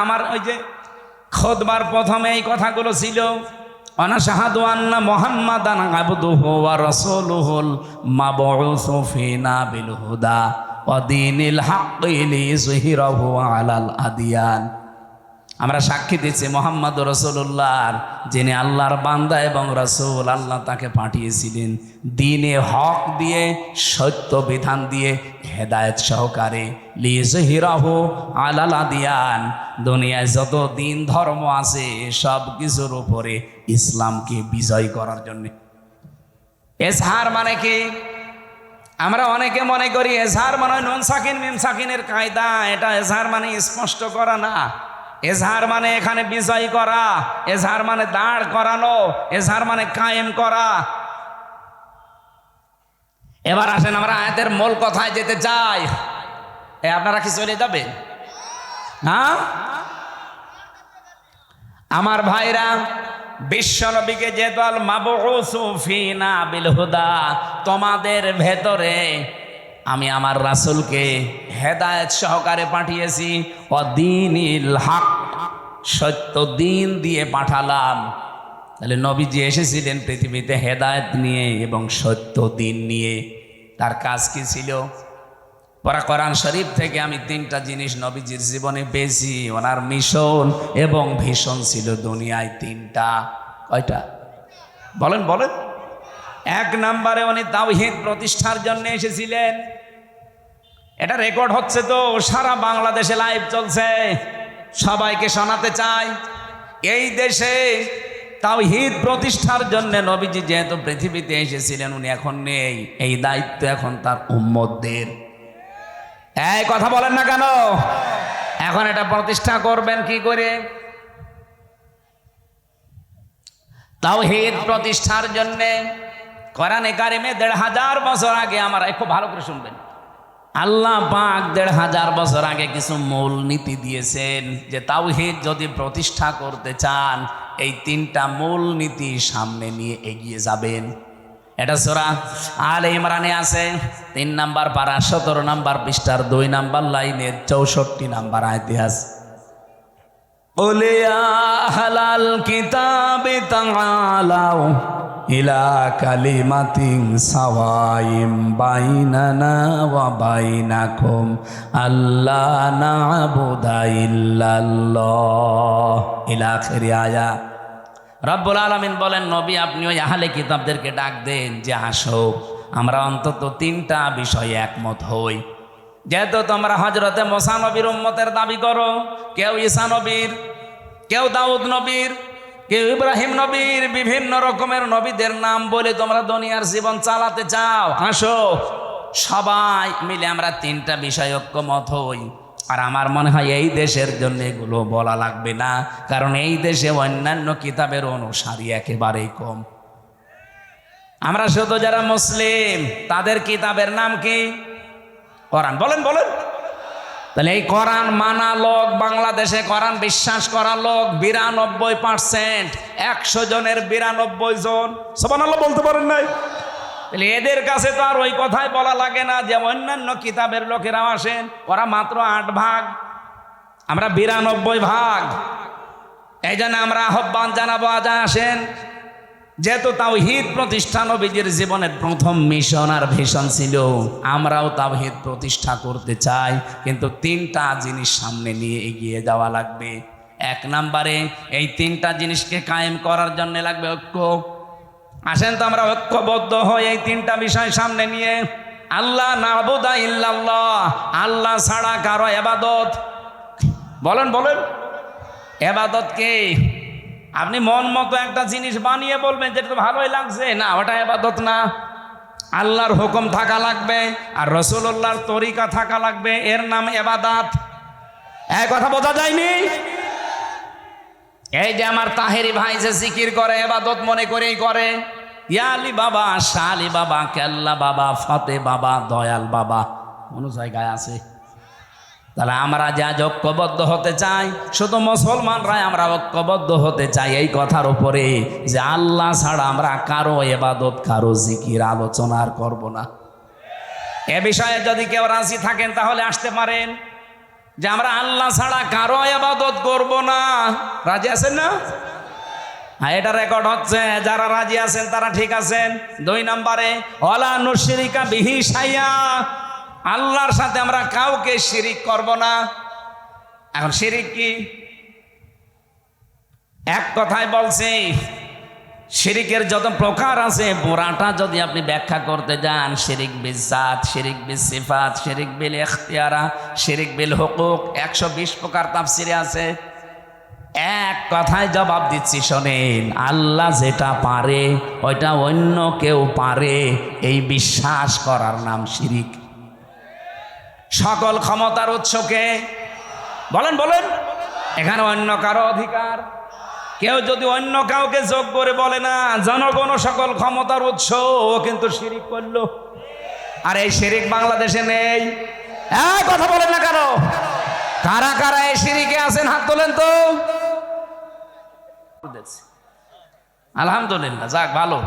আমার ওই যে খুতবার প্রথমে এই কথাগুলো ছিল, অনাশাহাদু আন্না মুহাম্মাদান আবদুহু ওয়া রাসূলুহুল মাবউসু ফিনা বিল হুদা ওয়া দীনিল হাক্কি লিইযহিরাহু আলাল আদিয়ান। আমরা সাক্ষী দিচ্ছি মুহাম্মদ রাসূলুল্লাহর, যিনি আল্লাহর বান্দা এবং রাসূল। আল্লাহ তাকে পাঠিয়েছিলেন দ্বীনে হক দিয়ে, সত্য বিধান দিয়ে, হেদায়েত সহকারে। লিইযহিরাহু আলাল আদিয়ান, দুনিয়ায় যত দিন ধর্ম আছে সব কিছুর উপরে ইসলামকে বিজয় করার জন্য। এজহার মানে কি? আমরা অনেকে মনে করি এজহার মানে নুন সাকিন মিম সাকিনের কায়দা। এটা এজহার মানে স্পষ্ট করা না। এজহার মানে এখানে বিজয় করা, এজহার মানে দাঁড় করানো, এজহার মানে কায়েম করা। এবার আসেন আমরা আয়াতের মূল কথায় যেতে চাই। আপনারা কি চলে যাবেন? হ্যাঁ, আমার ভাইরা, বিশ্বনবীকে যেহেতু আল মাবউসু ফিনা বিল হুদা, তোমাদের ভেতরে আমি আমার রাসূলকে হেদায়েত সহকারে পাঠিয়েছি। অদ্বীনিল হক, সত্য দিন দিয়ে পাঠালাম। তাহলে নবীজি এসেছিলেন পৃথিবীতে হেদায়েত নিয়ে এবং সত্য দিন নিয়ে। তার কাজ কি ছিল? পরা কোরআন শরীফ থেকে আমি তিনটা জিনিস নবীজির জীবনে পেয়েছি। ওনার মিশন এবং ভীষণ ছিল দুনিয়ায় তিনটা। কয়টা বলেন বলেন? এক নম্বরে উনি তাওহীদ প্রতিষ্ঠার জন্য এসেছিলেন। এটা রেকর্ড হচ্ছে তো, সারা বাংলাদেশে লাইভ চলছে, সবাইকে শোনাতে চাই। এই দেশে তাওহীদ প্রতিষ্ঠার জন্য নবীজি যেহেতু পৃথিবীতে এসেছিলেন, উনি এখন নেই, এই দায়িত্ব এখন তার উম্মতদের। এই কথা বলেন না কেন? এখন এটা প্রতিষ্ঠা করবেন কি করে? তাওহীদ প্রতিষ্ঠার জন্য কোরআনে কারিমে ১৫০০ বছর আগে, আমরা খুব ভালো করে শুনবেন, আল্লাহ পাক ১৫০০ বছর আগে কিছু মূল নীতি দিয়েছেন যে তাওহীদ যদি প্রতিষ্ঠা করতে চান এই তিনটা মূল নীতি সামনে নিয়ে এগিয়ে যাবেন। এটা সূরা আলে ইমরানে আছে, ৩ নাম্বার পারা ১৭ নাম্বার পৃষ্ঠার ২ নাম্বার লাইনের ৬৪ নাম্বার আয়াতে আছে, قُلْ يَا أَهْلَ الْكِتَابِ تَعَالَوْا إِلَى كَلِمَةٍ سَوَاءٍ بَيْنَنَا وَبَيْنَكُمْ أَلَّا نَعْبُدَ إِلَّا اللَّهَ إِلَى آخِرِ আয়া। রব্বুল আলামিন বলেন, নবী আপনি ওই আহলে কিতাবদেরকে ডাক দেন যে আসো আমরা অন্তত তিনটা বিষয়ে একমত হই। যেহেতু তোমরা হযরতে মুসা নবীর উম্মতের দাবি করো, কেউ ঈসা নবীর, কেউ দাউদ নবীর, কেউ ইব্রাহিম নবীর, বিভিন্ন রকমের নবীদের নাম বলে তোমরা দুনিয়ার জীবন চালাতে চাও, আসো সবাই মিলে আমরা তিনটা বিষয় ঐক্যমত হই। আর আমার মনে হয় এই দেশের জন্য এগুলো বলা লাগবে না, কারণ এই দেশে অন্যান্য কিতাবের অনুসারী একেবারেই কম। আমরা শুধু যারা মুসলিম তাদের কিতাবের নাম কি? কোরআন। বলেন বলেন? তাহলে এই কোরআন মানা লোক, বাংলাদেশে কোরআন বিশ্বাস করা লোক 92%। 100 জনের 92 জন সুবহানাল্লাহ বলতে পারেন নাই? তাহলে এদের কাছে তো আর ওই কথাই বলা লাগে না যে অন্যান্য কিতাবের লোকেরাও আসেন, ওরা মাত্র 8 ভাগ, আমরা 92 ভাগ। এই জন্য আমরা আহ্বান জানাবো, আজ আসেন। যেহেতু তাওহীদ প্রতিষ্ঠা নবীজির জীবনের প্রথম মিশন আর ভিশন ছিল, আমরাও তাওহীদ প্রতিষ্ঠা করতে চাই, কিন্তু তিনটা জিনিস সামনে নিয়ে এগিয়ে যাওয়া লাগবে। এক নম্বরে এই তিনটা জিনিসকে কায়েম করার জন্য লাগবে ঐক্য। আসেন তো আমরা ঐক্যবদ্ধ হই এই তিনটা বিষয় সামনে নিয়ে। আল্লাহ না'বুদা ইল্লাল্লাহ, আল্লাহ ছাড়া কারো ইবাদত। বলেন বলেন? ইবাদত কি? আপনি মন মতো একটা জিনিস বানিয়ে বলবেন যেটা ভালোই লাগছে, না ওটা ইবাদত না। আল্লাহর হুকুম থাকা লাগবে আর রাসূলুল্লাহর তরিকা থাকা লাগবে, এর নাম ইবাদত। এই কথা বোঝা যায়নি? এই যে আমার তাহেরি ভাই যে জিকির করে, ইবাদত মনে করেই করে। ইয়া আলী বাবা, শাহ আলী বাবা, কেল্লা বাবা, ফতে বাবা, দয়াল বাবা, কোন জায়গায় আছে? তাহলে আমরা যা ঐক্যবদ্ধ হতে চাই, শুধু মুসলমানরাই আমরা ঐক্যবদ্ধ হতে চাই এই কথার উপরে যে আল্লাহ ছাড়া আমরা কারো ইবাদত, কারো জিকির, আলোচনা আর করব না। এ বিষয়ে যদি কেউ রাজি থাকেন তাহলে আসতে পারেন, যে আমরা আল্লাহ ছাড়া কারো ইবাদত করব না। রাজি আছেন না? হ্যাঁ, এটা রেকর্ড হচ্ছে। যারা রাজি আছেন তারা ঠিক আছেন। 2 নম্বরে ওয়ালা নুশরিকা বিহি শাইয়া, আল্লাহর সাথে আমরা কাউকে শিরিক করব না। এখন শিরিক কি? এক কথায় বলছি, শিরিকের যত প্রকার আছে পুরাটা যদি আপনি ব্যাখ্যা করতে যান, শিরিক বিল জাত, শিরিক বিল সিফাত, শিরিক বিল ইখতিয়ারা, শিরিক বিল হুকুক, 120 প্রকার তাফসিরে আছে। এক কথায় জবাব দিচ্ছি, শোনেন, আল্লাহ যেটা পারে ওইটা অন্য কেউ পারে, এই বিশ্বাস করার নাম শিরিক। সকল ক্ষমতার উৎসকে বলেন বলেন? এখানে অন্য কারো অধিকার, কেউ যদি অন্য কাউকে যোগ করে বলে না জনগণ সকল ক্ষমতার উৎস, ও কিন্তু শিরিক করলো। আর এই শিরিক বাংলাদেশে নেই। কথা বলেন না কেন? কারা কারা এই শিরিকে আছেন হাত তোলেন তো। আলহামদুলিল্লাহ, যাক ভালো।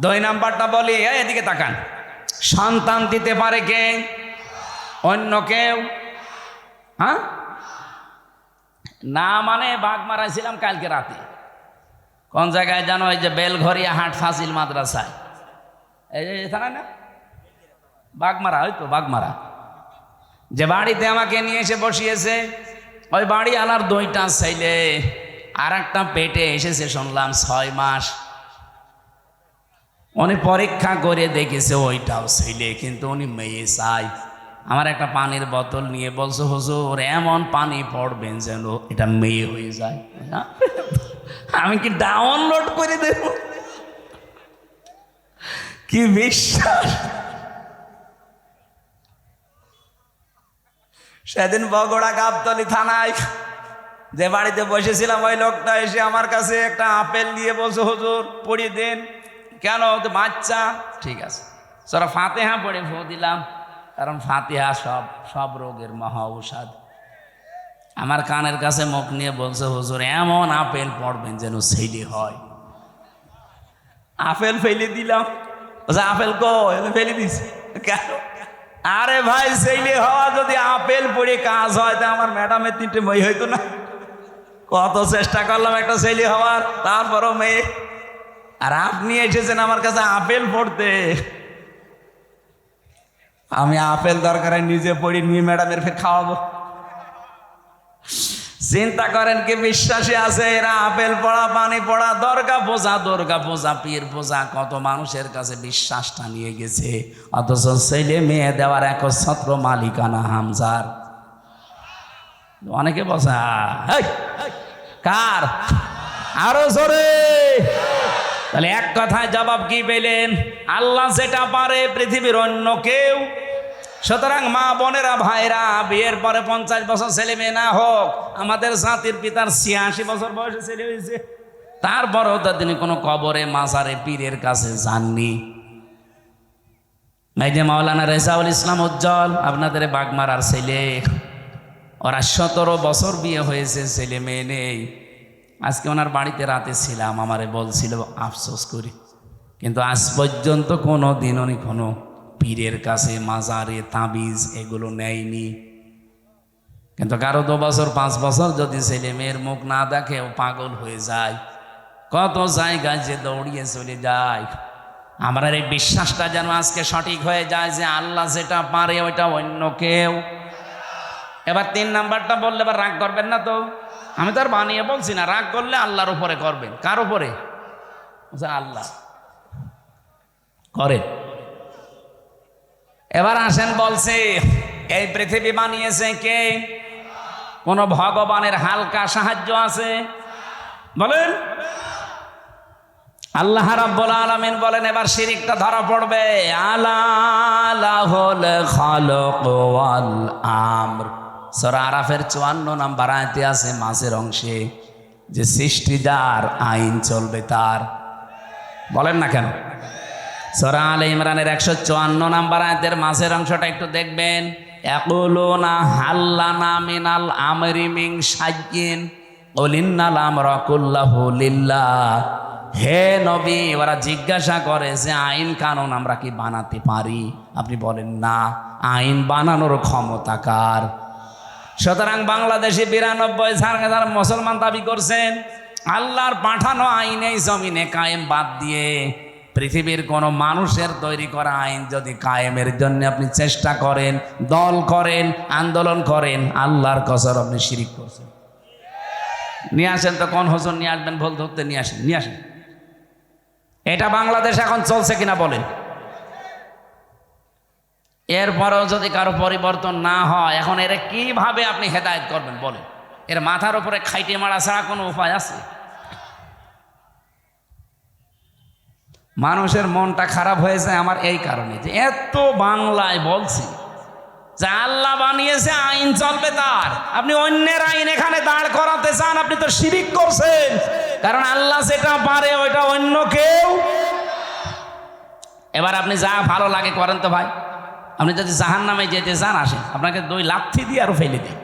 2 নাম্বারটা বলি, এদিকে তাকান। সন্তান দিতে পারে কে? অন্য কেউ? হ্যাঁ না, মানে বাঘ মারাইছিলাম কালকে রাতে। কোন জায়গায় জানো? এই যে বেলঘরিয়া হাট ফাজিল মাদ্রাসায়, এই থানা না, বাঘ মারা, হয়তো বাঘ মারা। যে বাড়িতে আমাকে নিয়ে এসে বসিয়েছে, ওই বাড়ি আলার 2টা ছেলে, আর একটা পেটে এসেছে শুনলাম 6 মাস। উনি পরীক্ষা করে দেখেছে ওইটাও ছেলে, কিন্তু উনি মেয়ে চাই। আমার একটা পানির বোতল নিয়ে বলছে, হুজুর এমন পানি পড়বেন যেন এটা মেয়ে হয়ে যায়। আমি কি ডাউনলোড করে দেব? কি বিশ্বাস! সেদিন বগুড়া গাবতলী থানায় যে বাড়িতে বসেছিলাম, ওই লোকটা এসে আমার কাছে একটা আপেল নিয়ে বলছে, হুজুর পড়িয়ে দেন। কেন? তো বাচ্চা। ঠিক আছে, সরা ফাতিহা পড়ে ফু দিলাম, কারণ ফাতিহা সব রোগের মহা ঔষধ। আমার কানের কাছে মুখ নিয়ে বলছে, হুজুর এমন আপেল পড়বেন যেন ছেলে হয়। আপেল ফেলে দিলাম। আপেল কই? ফেলে দিছি। কেন? আরে ভাই, ছেলে হওয়া যদি আপেল পড়ে কাজ হয়, তা আমার ম্যাডামের 3টে মেয়ে হইতো না? কত চেষ্টা করলাম একটা ছেলে হওয়ার, তারপরও মেয়ে। আর আপনি এসেছেন আমার কাছে আপেল পড়তে। আমি আপেল দরকার নিজে পড়ি, নিয়ে ম্যাডামের ফের খাওয়াবো। চিন্তা করেন কি বিশ্বাসী আছে এরা? আপেল পড়া, পানি পড়া, দুর্গা পূজা, পীর পূজা, কত মানুষের কাছে বিশ্বাসটা নিয়ে গেছে। অথচ ছেলে মেয়ে দেওয়ার একচ্ছত্র মালিকানা হামজার। অনেকে বসা কার? আরো জোরে। তাহলে এক কথায় জবাব কি পেলেন? আল্লাহ যেটা পারে পৃথিবীর অন্য কেউ। সুতরাং মা বোনেরা, ভাইরা, বিয়ের পরে 50 বছর ছেলে মেয়ে না হোক, আমাদের জাতির পিতার 86 বছর বয়সে ছেলে হয়েছে, তারপরেও তো তিনি কোনো কবরে, মাজারে, পীরের কাছে যাননি। এই যে মাওলানা রেজাউল ইসলাম উজ্জ্বল, আপনাদের বাগমারার ছেলে, ওরা 17 বছর বিয়ে হয়েছে, ছেলে মেয়ে নেই। আজকে ওনার বাড়িতে রাতে ছিলাম, আমারে বলছিল আফসোস করি, কিন্তু আজ পর্যন্ত কোনো দিন উনি কোনো পীরের কাছে, মাজারে, তাবিজ এগুলো নেয়নি। কিন্তু কারো 2 বছর 5 বছর যদি ছেলে মেয়ের মুখ না দেখে ও পাগল হয়ে যায়, কত জায়গায় যে দৌড়িয়ে চলে যায়। আমরা এই বিশ্বাসটা যেন আজকে সঠিক হয়ে যায় যে আল্লাহ যেটা পারে ওইটা অন্য কেউ। এবার 3 নাম্বারটা বললে এবার রাগ করবেন না তো? আমি তো আর বানিয়ে বলছি না, রাগ করলে আল্লাহর উপরে করবেন। কার উপরে? আল্লাহ করে। এবার আসেন, বলছে এই পৃথিবী বানিয়েছে কে? কোন ভগবানের হালকা সাহায্য আছে? বলেন। আল্লাহ রাব্বুল আলামিন বলেন, এবার শিরিকটা ধরা পড়বে। আলা লাহুল খালক ওয়াল আমর, সূরা আরাফের 54 নম্বর আয়াতে আছে মাঝের অংশে, যে সৃষ্টি যার, আইন চলবে তার। বলেন না কেন? সূরা আলে ইমরানের 154 নম্বর আয়াতের মাঝের অংশটা একটু দেখবেন। ইয়াকুলুনা হাল্লানা মিনাল আমরি মিন শাইইন কুল ইন্নাল আমরা কুল্লাহু লিল্লাহ। হে নবী, ওরা জিজ্ঞাসা করে যে আইন কানুন আমরা কি বানাতে পারি? আপনি বলেন না, আইন বানানোর ক্ষমতা কার? সুতরাং বাংলাদেশে 92,000 মুসলমান দাবি করছেন, আল্লাহর পাঠানো আইন এই জমিনে কায়েম বাদ দিয়ে পৃথিবীর কোনো মানুষের তৈরি করা আইন যদি কায়েমের জন্য আপনি চেষ্টা করেন, দল করেন, আন্দোলন করেন, আল্লাহর কসম আপনি শিরিক করছেন। নিয়ে আসেন তো, কোন হুজুর নিয়ে আসবেন? ভুল ধরতে নিয়ে আসেন, নিয়ে আসেন। এটা বাংলাদেশ এখন চলছে কিনা বলেন? এরপরেও যদি কারো পরিবর্তন না হয়, এখন এর কিভাবে আপনি হেদায়েত করবেন বলেন? এর মাথার উপরে খাইটে মারা ছাড়া কোনো উপায় আছে? মানুষের মনটা খারাপ হয়ে যায় আমার এই কারণে, যে এত বাংলায় বলছি যে আল্লাহ বানিয়েছে, আইন চলবে তার। আপনি অন্যের আইন এখানে দাঁড় করাতে চান, আপনি তো শিরিক করছেন। কারণ আল্লাহ যেটা পারে ওইটা অন্য কেউ। এবার আপনি যা ভালো লাগে করেন তো ভাই। আপনি যদি জাহান্নামে যেতে চান, আসেন, আপনাকে 2 লাথি দিয়ে আরো ফেলে দিই।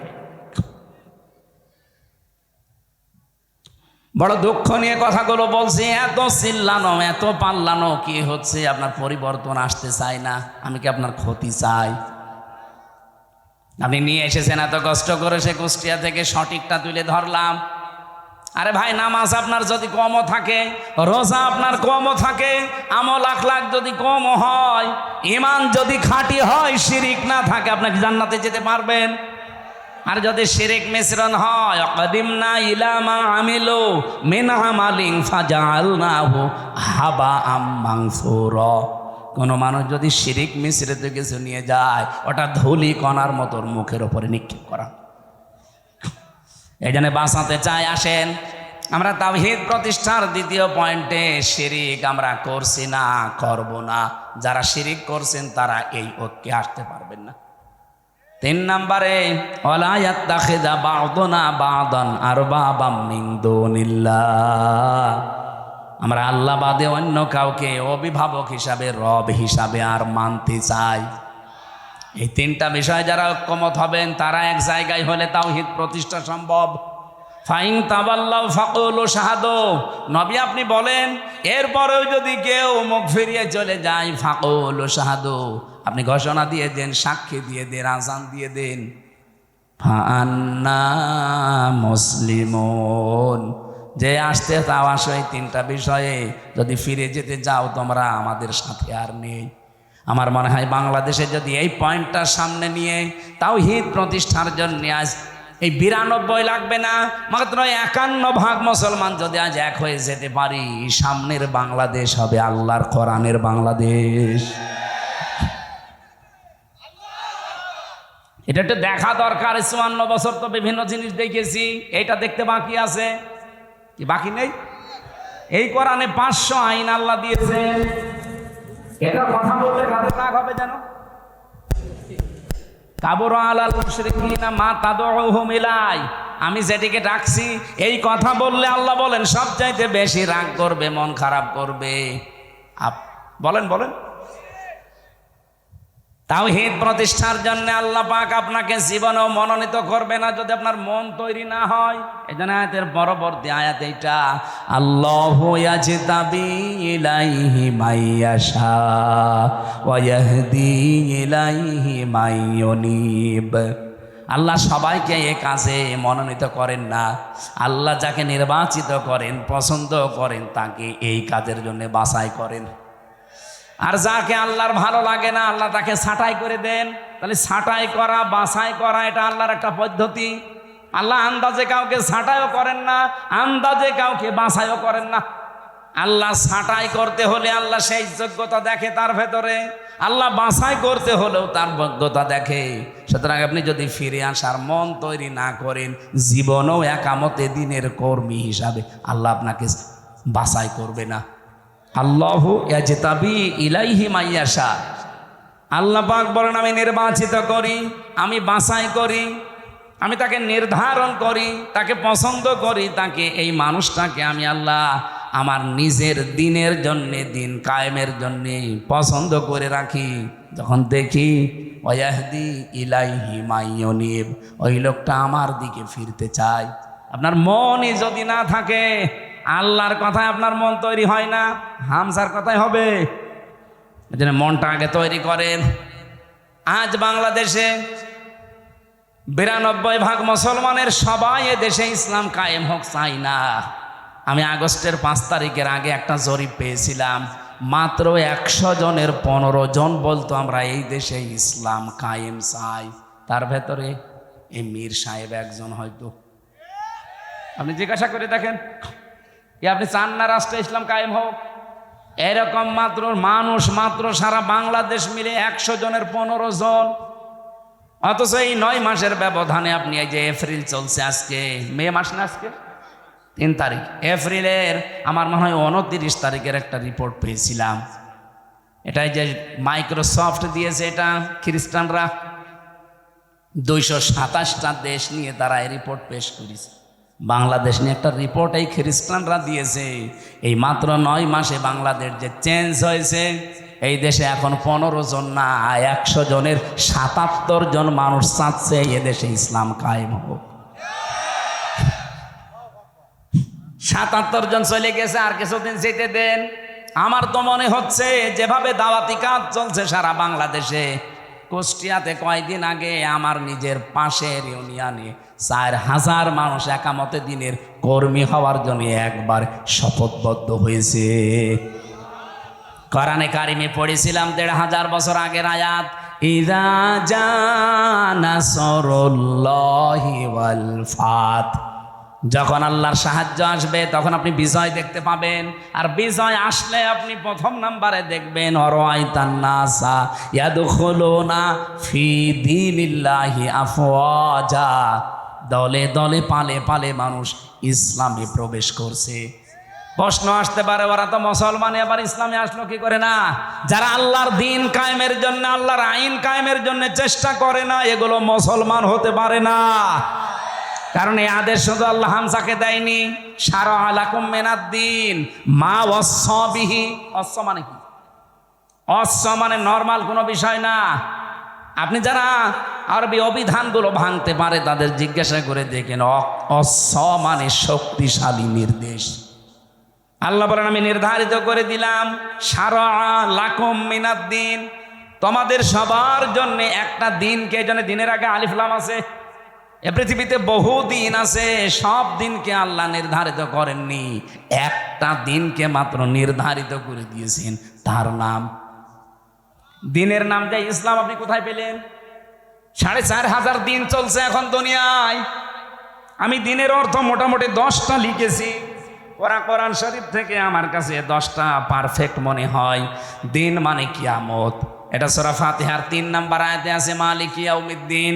বড় দুঃখ নিয়ে কথাগুলো বলছি। এত চিল্লানো, এত পাল্লানো কি হচ্ছে? আপনার পরিবর্তন আসতে চাই না, আমি কি আপনার ক্ষতি চাই? আপনি নিয়ে এসেছেন এত কষ্ট করে, সে কুষ্টিয়া থেকে সঠিকটা তুলে ধরলাম। আরে ভাই, নামাজ আপনার যদি কমও থাকে, রোজা আপনার কমও থাকে, আমল আখলাক যদি কমও হয়, ঈমান যদি খাঁটি হয়, শিরিক না থাকে, আপনি কি জান্নাতে যেতে পারবেন? আর যদি শিরিক মিশ্রণ হয়, কাদিমনা ইলা মা আমিলু মিন আমালিন ফাজআলনাহু হাবাআম মানসুরা। কোন মানুষ যদি শিরিক মিশ্রিত কিছু নিয়ে যায়, ওটা ধুলি কণার মতো মুখের উপরে নিক্ষেপ করা। এই জন্য বাঁচাতে চাই। আসেন আমরা তাওহীদ প্রতিষ্ঠার দ্বিতীয় পয়েন্টে, শিরিক আমরা করছি না, করব না। যারা শিরিক করছেন তারা এই ঐক্যে আসতে পারবেন না। 3 নম্বরে, ওয়ালা ইয়াত্তাখিযা বা'দুনা বা'দান আরবাবাম মিন দুনিল্লাহ। আমরা আল্লাহ বাদে অন্য কাউকে অভিভাবক হিসাবে, রব হিসাবে আর মানতে চাই। এই 3টা বিষয় যারা ঐক্যমত হবেন, তারা এক জায়গায় হলে তাওহীদ প্রতিষ্ঠা সম্ভব। ফাইন তাওয়াল্লাউ ফাকুলু শাহাদু, নবী আপনি বলেন, এরপরেও যদি কেউ মুখ ফিরিয়ে চলে যায়, ফাকুলু শাহাদু, আপনি ঘোষণা দিয়ে দেন, সাক্ষী দিয়ে দেন, আযান দিয়ে দেন, ফাআন্না মুসলিমুন, যে আসতে তাও আসো। এই 3টা বিষয়ে যদি ফিরে যেতে যাও, তোমরা আমাদের সাথে আর নেই। আমার মনে হয় বাংলাদেশে যদি এই পয়েন্টটা সামনে নিয়ে তাওহীদ প্রতিষ্ঠার জন্য আজ এই 92 লাগবে না, মাত্র 51% মুসলমান যদি আজ এক হয়ে যেতে পারি, সামনের বাংলাদেশ হবে আল্লাহর কোরআনের বাংলাদেশ। এটা একটু দেখা দরকার। 54 বছর তো বিভিন্ন জিনিস দেখেছি, এটা দেখতে বাকি আছে কি? বাকি নেই। এই কোরআনে 500 আইন আল্লাহ দিয়েছেন। এটা কথা বললে কাদের রাগ হবে জানো? কাবুরা আলাল মুশরিকিনা মা তাদউহুম ইলাই, আমি যেটিকে ডাকছি, এই কথা বললে আল্লাহ বলেন সবচাইতে বেশি রাগ করবে, মন খারাপ করবে। বলেন বলেন। তাওহীদ প্রতিষ্ঠার জন্য আল্লাহ পাক আপনাকে জীবনেও মনোনীত করবে না যদি আপনার মন তৈরি না হয়। এই জন্য আয়াতের পরবর্তী আয়াত এইটা, আল্লাহু ইয়াজতাবি ইলাইহি মাইয়াশা ওয়া ইয়াহদি ইলাইহি মাইয়ুনিব। আল্লাহ সবাইকে এ কাজে মনোনীত করেন না। আল্লাহ যাকে নির্বাচিত করেন, পছন্দ করেন, তাকে এই কাজের জন্য বাছাই করেন। আর যাকে আল্লাহর ভালো লাগে না, আল্লাহ তাকে ছাঁটাই করে দেন। তাহলে ছাঁটাই করা, বাছাই করা, এটা আল্লাহর একটা পদ্ধতি। আল্লাহ আন্দাজে কাউকে ছাঁটাইও করেন না, আন্দাজে কাউকে বাছাইও করেন না। আল্লাহ ছাঁটাই করতে হলে আল্লাহ সেই যোগ্যতা দেখে তার ভেতরে, আল্লাহ বাছাই করতে হলেও তার যোগ্যতা দেখে। সুতরাং আপনি যদি ফিরে আসার মন তৈরি না করেন, জীবনেও একামতে দিনের কর্মী হিসাবে আল্লাহ আপনাকে বাছাই করবে না। আল্লাহু ইয়াজতাবি ইলাইহি মাইয়াশা, আল্লাহ পাক বলেন আমি নির্বাচিত করি, আমি বাছাই করি, আমি তাকে নির্ধারণ করি, তাকে পছন্দ করি, তাকে এই মানুষটাকে আমি আল্লাহ আমার নিজের দিনের জন্যে, দিন কায়েমের জন্যে পছন্দ করে রাখি। যখন দেখি ওয়াহদি ইলাইহি মাইয়ুনিব, ওই লোকটা আমার দিকে ফিরতে চায়। আপনার মনই যদি না থাকে, আল্লাহর কথায় আপনার মন তৈরি হয় না, হামসার কথাই হবে। এজন্য মনটা আগে তৈরি করেন। আজ বাংলাদেশে 92% মুসলমানের সবাই এ দেশে ইসলাম কায়েম হোক চাই না। আমি আগস্টের 5 তারিখের আগে একটা জরিপ পেয়েছিলাম, মাত্র 100 জনের 15 জন বলতো আমরা এই দেশে ইসলাম কায়েম চাই। তার ভেতরে এই মীর সাহেব একজন হয়তো। আপনি জিজ্ঞাসা করে দেখেন, আপনি চান না রাষ্ট্রে ইসলাম কায়েম হোক? এরকম মাত্র মানুষ, মাত্র সারা বাংলাদেশ মিলে 100 জনের 15 জন। অথচ এই 9 মাসের ব্যবধানে আপনি এই যে এপ্রিল চলছে, আজকে মে মাস না, আজকে 3 তারিখ, এপ্রিলের আমার মনে হয় 29 তারিখের একটা রিপোর্ট পেয়েছিলাম। এটাই যে মাইক্রোসফট দিয়েছে, এটা খ্রিস্টানরা 227টা দেশ নিয়ে তারা এই রিপোর্ট পেশ করেছে। বাংলাদেশ নিয়ে একটা রিপোর্ট এই খ্রিস্টানরা দিয়েছে। এই মাত্র 9 মাসে বাংলাদেশ যে চেঞ্জ হয়েছে, এই দেশে এখন 15 জন না, 100 জনের 77 জন মানুষ চাচ্ছে এদেশে ইসলাম কায়েম হোক। 77 জন চলে গেছে, আর কিছুদিন যেতে দেন। আমার তো মনে হচ্ছে যেভাবে দাওয়াতি কাজ চলছে সারা বাংলাদেশে, কুষ্টিয়াতে কয়দিন আগে আমার নিজের পাশের ইউনিয়নে 4000 মানুষ একামতে দিনের কর্মী হওয়ার জন্য একবার শপথবদ্ধ হয়েছে। কোরআনে কারিমে পড়েছিলাম 1500 বছর আগের আয়াত, ইযা জা নাসরুল্লাহি ওয়াল ফাত, যখন আল্লাহর সাহায্য আসবে তখন আপনি বিজয় দেখতে পাবেন। আর বিজয় আসলে আপনি প্রথম নাম্বারে দেখবেন অরাইতান নাসা ইয়াদখুলুনা ফি দীনিল্লাহি আফওয়াজা, দলে দলে পালে পালে মানুষ ইসলামে প্রবেশ করছে। প্রশ্ন আসতে পারে, ওরা তো মুসলমান, এবার ইসলামে আসলো কি করে? না, যারা আল্লাহর দিন কায়েমের জন্য, আল্লাহর আইন কায়েমের জন্য চেষ্টা করে না, এগুলো মুসলমান হতে পারে না। কারণ এই আদেশ শুধু আল্লাহ হামজাকে দেয়নি, শারআ লাকুম মিনাদ-দ্বীন মা ওয়াসসা বিহি। ওয়াসসা মানে কি? ওয়াসসা মানে নরমাল কোনো বিষয় না। আপনি যারা আরবি অভিধানগুলো ভাঙতে পারে তাদের জিজ্ঞাসা করে দেখেন, ওয়াসসা মানে শক্তিশালী নির্দেশ। আল্লাহ বলেন আমি নির্ধারিত করে দিলাম, শারআ লাকুম মিনাদ-দ্বীন, তোমাদের সবার জন্য একটা দিনকে, এই জন্য দিনের আগে আলিফ লাম আছে। এ পৃথিবীতে বহু দিন আছে, সব দিনকে আল্লাহ নির্ধারিত করেননি, একটা দিনকে মাত্র নির্ধারিত করে দিয়েছেন, তার নাম দিনের নাম যে ইসলাম। আপনি কোথায় পেলেন? 4500 দিন চলছে এখন দুনিয়ায়। আমি দিনের অর্থ মোটামুটি 10টা লিখেছি। ওরা কোরআন শরীফ থেকে আমার কাছে 10টা পারফেক্ট মনে হয়। দিন মানে কিয়ামত, এটা সূরা ফাতিহার 3 নম্বর আয়াতে আছে মালিক ইয়াউমিদ্দিন।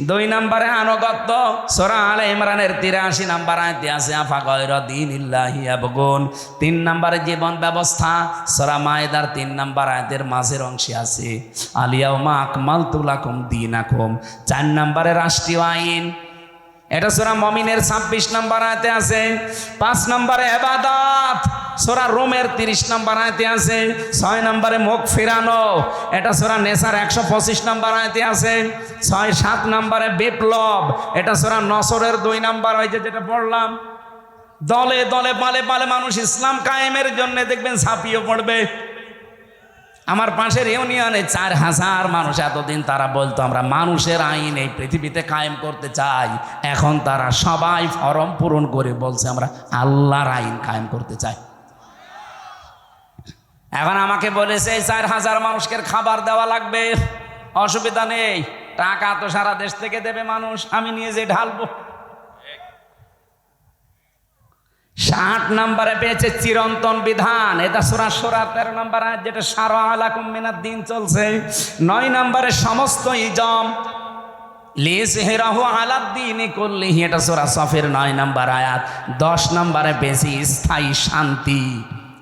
2 নম্বরে আনুগত্য, সূরা আলে ইমরানের 83 নম্বর আয়াতে আছে আফা গায়রা দীনিল্লাহি ইয়াবগুন। 3 নম্বরে জীবন ব্যবস্থা, সূরা মায়েদার 3 নম্বর আয়াতের মাঝের অংশে আছে আল ইয়াউমা আকমালতু লাকুম দীনাকুম। 4 নম্বরে রাষ্ট্রীয় আইন, এটা সূরা মুমিনের 26 নম্বর আয়াতে আছে। 5 নম্বরে ইবাদত, সূরা রুমের 30 নম্বর আয়াতে আছে। 6 নম্বরে মুখ ফিরানো, এটা সূরা নেসার 125 নম্বর আয়াতে আছে। 6-7 নম্বরে বিপ্লব, এটা সূরা নসরের 2 নম্বর, ওই যেটা পড়লাম। দলে দলে পালে পালে মানুষ ইসলাম কায়েমের জন্য দেখবেন ঝাঁপিয়ে পড়বে। আমার পাশের ইউনিয়নে 4000 মানুষ, এতদিন তারা বলতো আমরা মানুষের আইন এই পৃথিবীতে কায়েম করতে চাই, এখন তারা সবাই ফরম পূরণ করে বলছে আমরা আল্লাহর আইন কায়েম করতে চাই। এখন আমাকে বলেছে 4000 মানুষকে খাবার দেওয়া লাগবে, অসুবিধা নেই, টাকা তো সারা দেশ থেকে দেবে মানুষ, আমি নিয়ে যে ঢালবো। 60 নম্বরে পেয়েছে চিরন্তন বিধান, এটা সূরা সূরা 13 নম্বর আয়াত, যেটা শারআ লাকুম মিনাদ-দ্বীন চলছে। 9 নম্বরে সমস্ত ইজম লিযহিরাহু আলাদ-দ্বীনি কুল্লিহি, এটা সূরা সফের 9 নম্বর আয়াত। 10 নম্বরে পেয়েছি স্থায়ী শান্তি,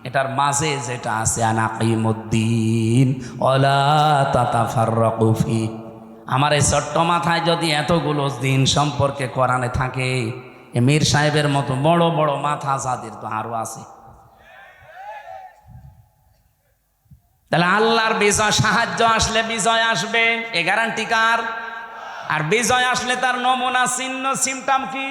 এটার মাঝে যেটা আছে আনাকিমুদ্দিন ওয়ালা তাতাফাররাকু ফি। আমার এই ছোট্ট মাথায় যদি এতগুলো দিন সম্পর্কে কোরআনে থাকে, মীর সাহেবের মতো বড় বড় মাথা যাদের তো আরো আছে। তাহলে আল্লাহর বিজয়, সাহায্য আসলে বিজয় আসবে, এ গ্যারান্টি কার? আর বিজয় আসলে তার নমুনা, চিহ্ন, সিমটম কি?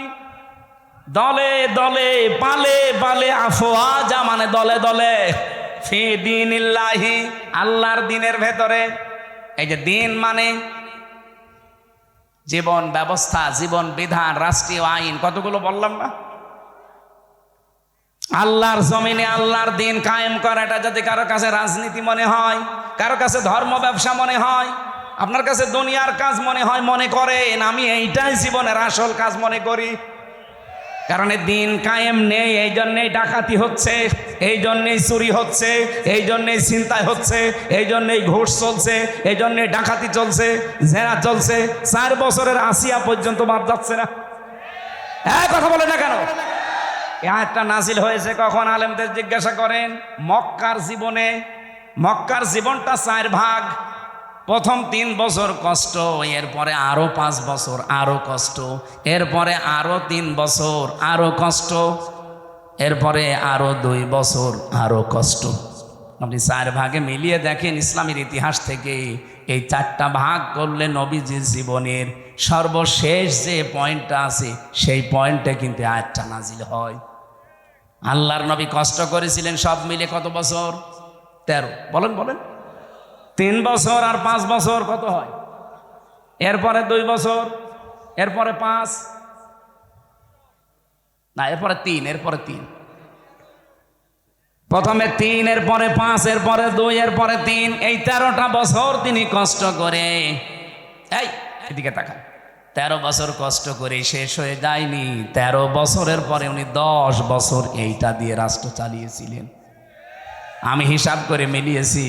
দলে দলে পালে পালে আফওয়াজা মানে দলে দলে, ফি দীনিল্লাহি আল্লাহর দিনের ভেতরে। এই যে দিন মানে জীবন ব্যবস্থা, জীবন বিধান, রাষ্ট্রীয় আইন, কতগুলো বললাম না? আল্লাহর জমিনে আল্লাহর দিন কায়েম করাটা যদি কারো কাছে রাজনীতি মনে হয়, কারো কাছে ধর্ম ব্যবসা মনে হয়, আপনার কাছে দুনিয়ার কাজ মনে হয়, মনে করেন আমি এইটাই জীবনের আসল কাজ মনে করি। কারণ দিন কায়েম নেই, এই জন্যেই ডাকাতি হচ্ছে, এই জন্যেই চুরি হচ্ছে, এই জন্যেই ছিনতাই হচ্ছে, এই জন্যেই ঘুষ চলছে, এই জন্যেই ডাকাতি চলছে, জেনা চলছে। 4 বছরের আসিয়া পর্যন্ত বাদ যাচ্ছে না। কথা বলে না কেন? এই আয়াতটা নাজিল হয়েছে কখন? আলেমদের জিজ্ঞাসা করেন। মক্কার জীবনে, মক্কার জীবনটা 4 ভাগ। প্রথম 3 বছর কষ্ট, এরপরে আরো 5 বছর আরো কষ্ট, এরপরে আরো 3 বছর আরো কষ্ট, এরপরে আরো 2 বছর আরো কষ্ট। আপনি 4 ভাগে মিলিয়ে দেখেন ইসলামের ইতিহাস থেকে, এই 4টা ভাগ করলে নবীজির জীবনের সর্বশেষ যে পয়েন্টটা আছে সেই পয়েন্টে কিন্তু আয়াতটা নাজিল হয়। আল্লাহর নবী কষ্ট করেছিলেন সব মিলে কত বছর? 13। বলেন বলেন, 3 বছর আর 5 বছর কত হয়? এরপরে 2 বছর, এরপরে 5, না এরপরে 3, এরপরে 3, প্রথমে 3, এরপরে 5, এরপরে 2, এরপরে 3, এই 13টা বছর তিনি কষ্ট করে, এই এদিকে তাকান, 13 বছর কষ্ট করে শেষ হয়ে যায়নি। 13 বছরের পরে উনি 10 বছর এইটা দিয়ে রাষ্ট্র চালিয়েছিলেন। আমি হিসাব করে মিলিয়েছি,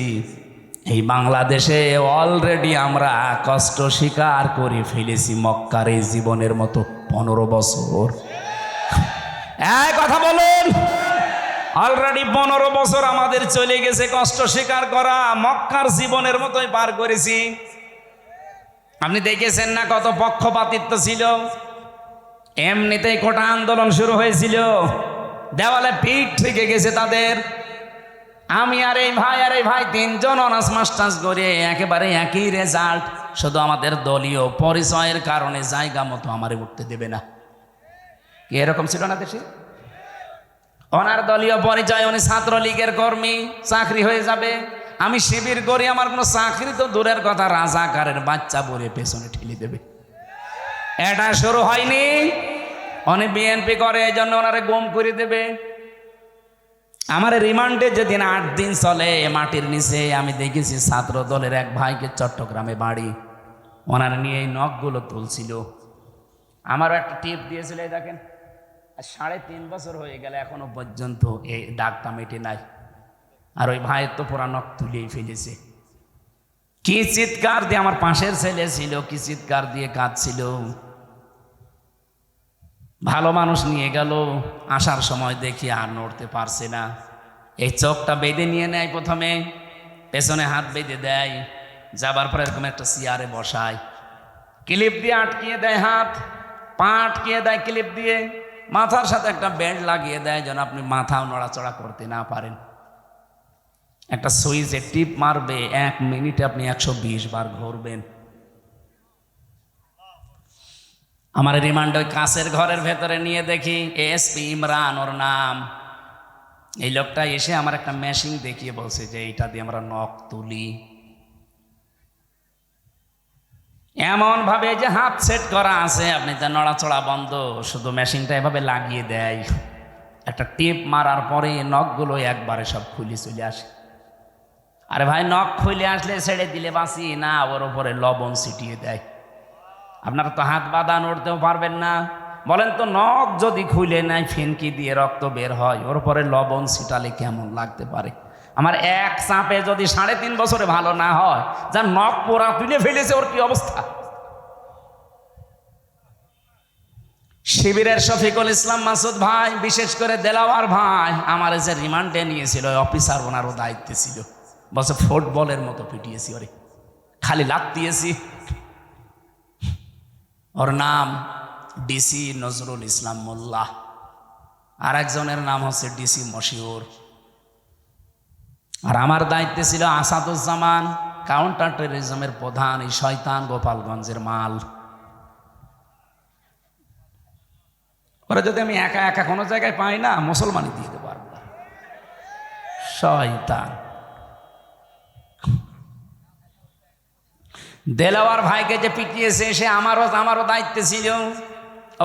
এই বাংলাদেশে অলরেডি আমরা কষ্ট স্বীকার করে ফেলেছি মক্কার এই জীবনের মতো 15 বছর। এই কথা বলুন, অলরেডি 15 বছর আমাদের চলে গেছে কষ্ট স্বীকার করা, মক্কার জীবনের মতোই পার করেছি। আপনি দেখেছেন না কত পক্ষপাতিত্ব ছিল, এমনিতেই কোটা আন্দোলন শুরু হয়েছিল, দেওয়ালে পিঠ থেকে গেছে তাদের। আমি আর এই ভাই 3জন অনার্স মাস্টার্স করে একেবারে একই রেজাল্ট, শুধু আমাদের দলীয় পরিচয়ের কারণে জায়গা মতো আমারে উঠতে দেবে না। কি এরকম ছিল না দেশে? ওনার দলীয় পরিচয়, উনি ছাত্রলীগের কর্মী, চাকরি হয়ে যাবে। আমি শিবির করি, আমার কোনো চাকরি তো দূরের কথা, রাজাকারের বাচ্চা বলে পেছনে ঠেলে দেবে। এটা শুরু হয়নি, উনি বিএনপি করে, এই জন্য ওনারে গুম করে দেবে। আমার রিমান্ডে যেদিন 8 দিন চলে মাটির নিচে, আমি দেখেছি ছাত্র দলের এক ভাইকে চট্টগ্রামে বাড়ি, ওনার নিয়ে এই নখগুলো তুলছিল। আমারও একটা টিপ দিয়েছিল, এই দেখেন, 3.5 বছর হয়ে গেল এখনো পর্যন্ত এই দাগটা মেটে নাই। আর ওই ভাইয়ের তো পুরা নখ তুলেই ফেলেছে। কি চিৎকার দিয়ে, আমার পাশের ছেলে ছিল, কি চিৎকার দিয়ে কাঁদছিল। ভালো মানুষ নিয়ে গেল, আসার সময় দেখি আর নড়তে পারছে না। এই চোখটা বেঁধে নিয়ে নেয়, প্রথমে পেছনে হাত বেঁধে দেয়, যাবার পরে এরকম একটা চেয়ারে বসায়, ক্লিপ দিয়ে আটকিয়ে দেয়, হাত পা আটকিয়ে দেয় ক্লিপ দিয়ে, মাথার সাথে একটা বেল্ট লাগিয়ে দেয় যেন আপনি মাথাও নড়াচড়া করতে না পারেন। একটা সুইচে টিপ মারবে, 1 মিনিটে আপনি 120 বার ঘুরবেন। আমার রিমান্ড ওই কাঁচের ঘরের ভেতরে নিয়ে দেখি এসপি ইমরান ওর নাম। এই লোকটা এসে আমার একটা মেশিন দেখিয়ে বলছে যে এইটা দিয়ে আমরা নখ তুলি, এমন ভাবে যে হাত সেট করা আছে, আপনি যা নড়াচড়া বন্ধ, শুধু মেশিনটা এভাবে লাগিয়ে দেয়। একটা টিপ মারার পরে নখগুলো একবারে সব খুলে চলে আসে। আরে ভাই, নখ খুলে আসলে ছেড়ে দিলে বাঁচি না, ওর উপরে লবণ ছিটিয়ে দেয়। আপনারা তো হাত বাঁধা নড়তেও পারবেন না, বলেন তো নখ যদি খুলে নেয়, ফিনকি দিয়ে রক্ত বের হয়, ওর উপরে লবণ ছিটালে কেমন লাগতে পারে? আমার এক চাপে যদি 3.5 বছরে ভালো না হয়, যার নখ পোড়া তুলে ফেলেছে, ওর কি অবস্থা? শিবিরের শফিকুল ইসলাম মাসুদ ভাই, বিশেষ করে দেলাওয়ার ভাই, আমার যে রিমান্ডে নিয়েছিল অফিসার, ওনারও দায়িত্বে ছিল, বলছে ফুটবলের মতো পিটিয়েছি, ওরে খালি লাত দিয়েছি। ওর নাম ডিসি নজরুল ইসলাম মোল্লা, আর একজনের নাম হচ্ছে ডিসি মশিউর। আর আমার দায়িত্বে ছিল আসাদুজ্জামান, কাউন্টার টেররিজমের প্রধান, এই শয়তান গোপালগঞ্জের মাল। ওরা যদি আমি একা একা কোনো জায়গায় পাই না, মুসলমানই দিয়ে দেবো। আর শয়তান দেলাওয়ার ভাইকে যে পিটিয়েছে, সে আমারও দায়িত্বে ছিল।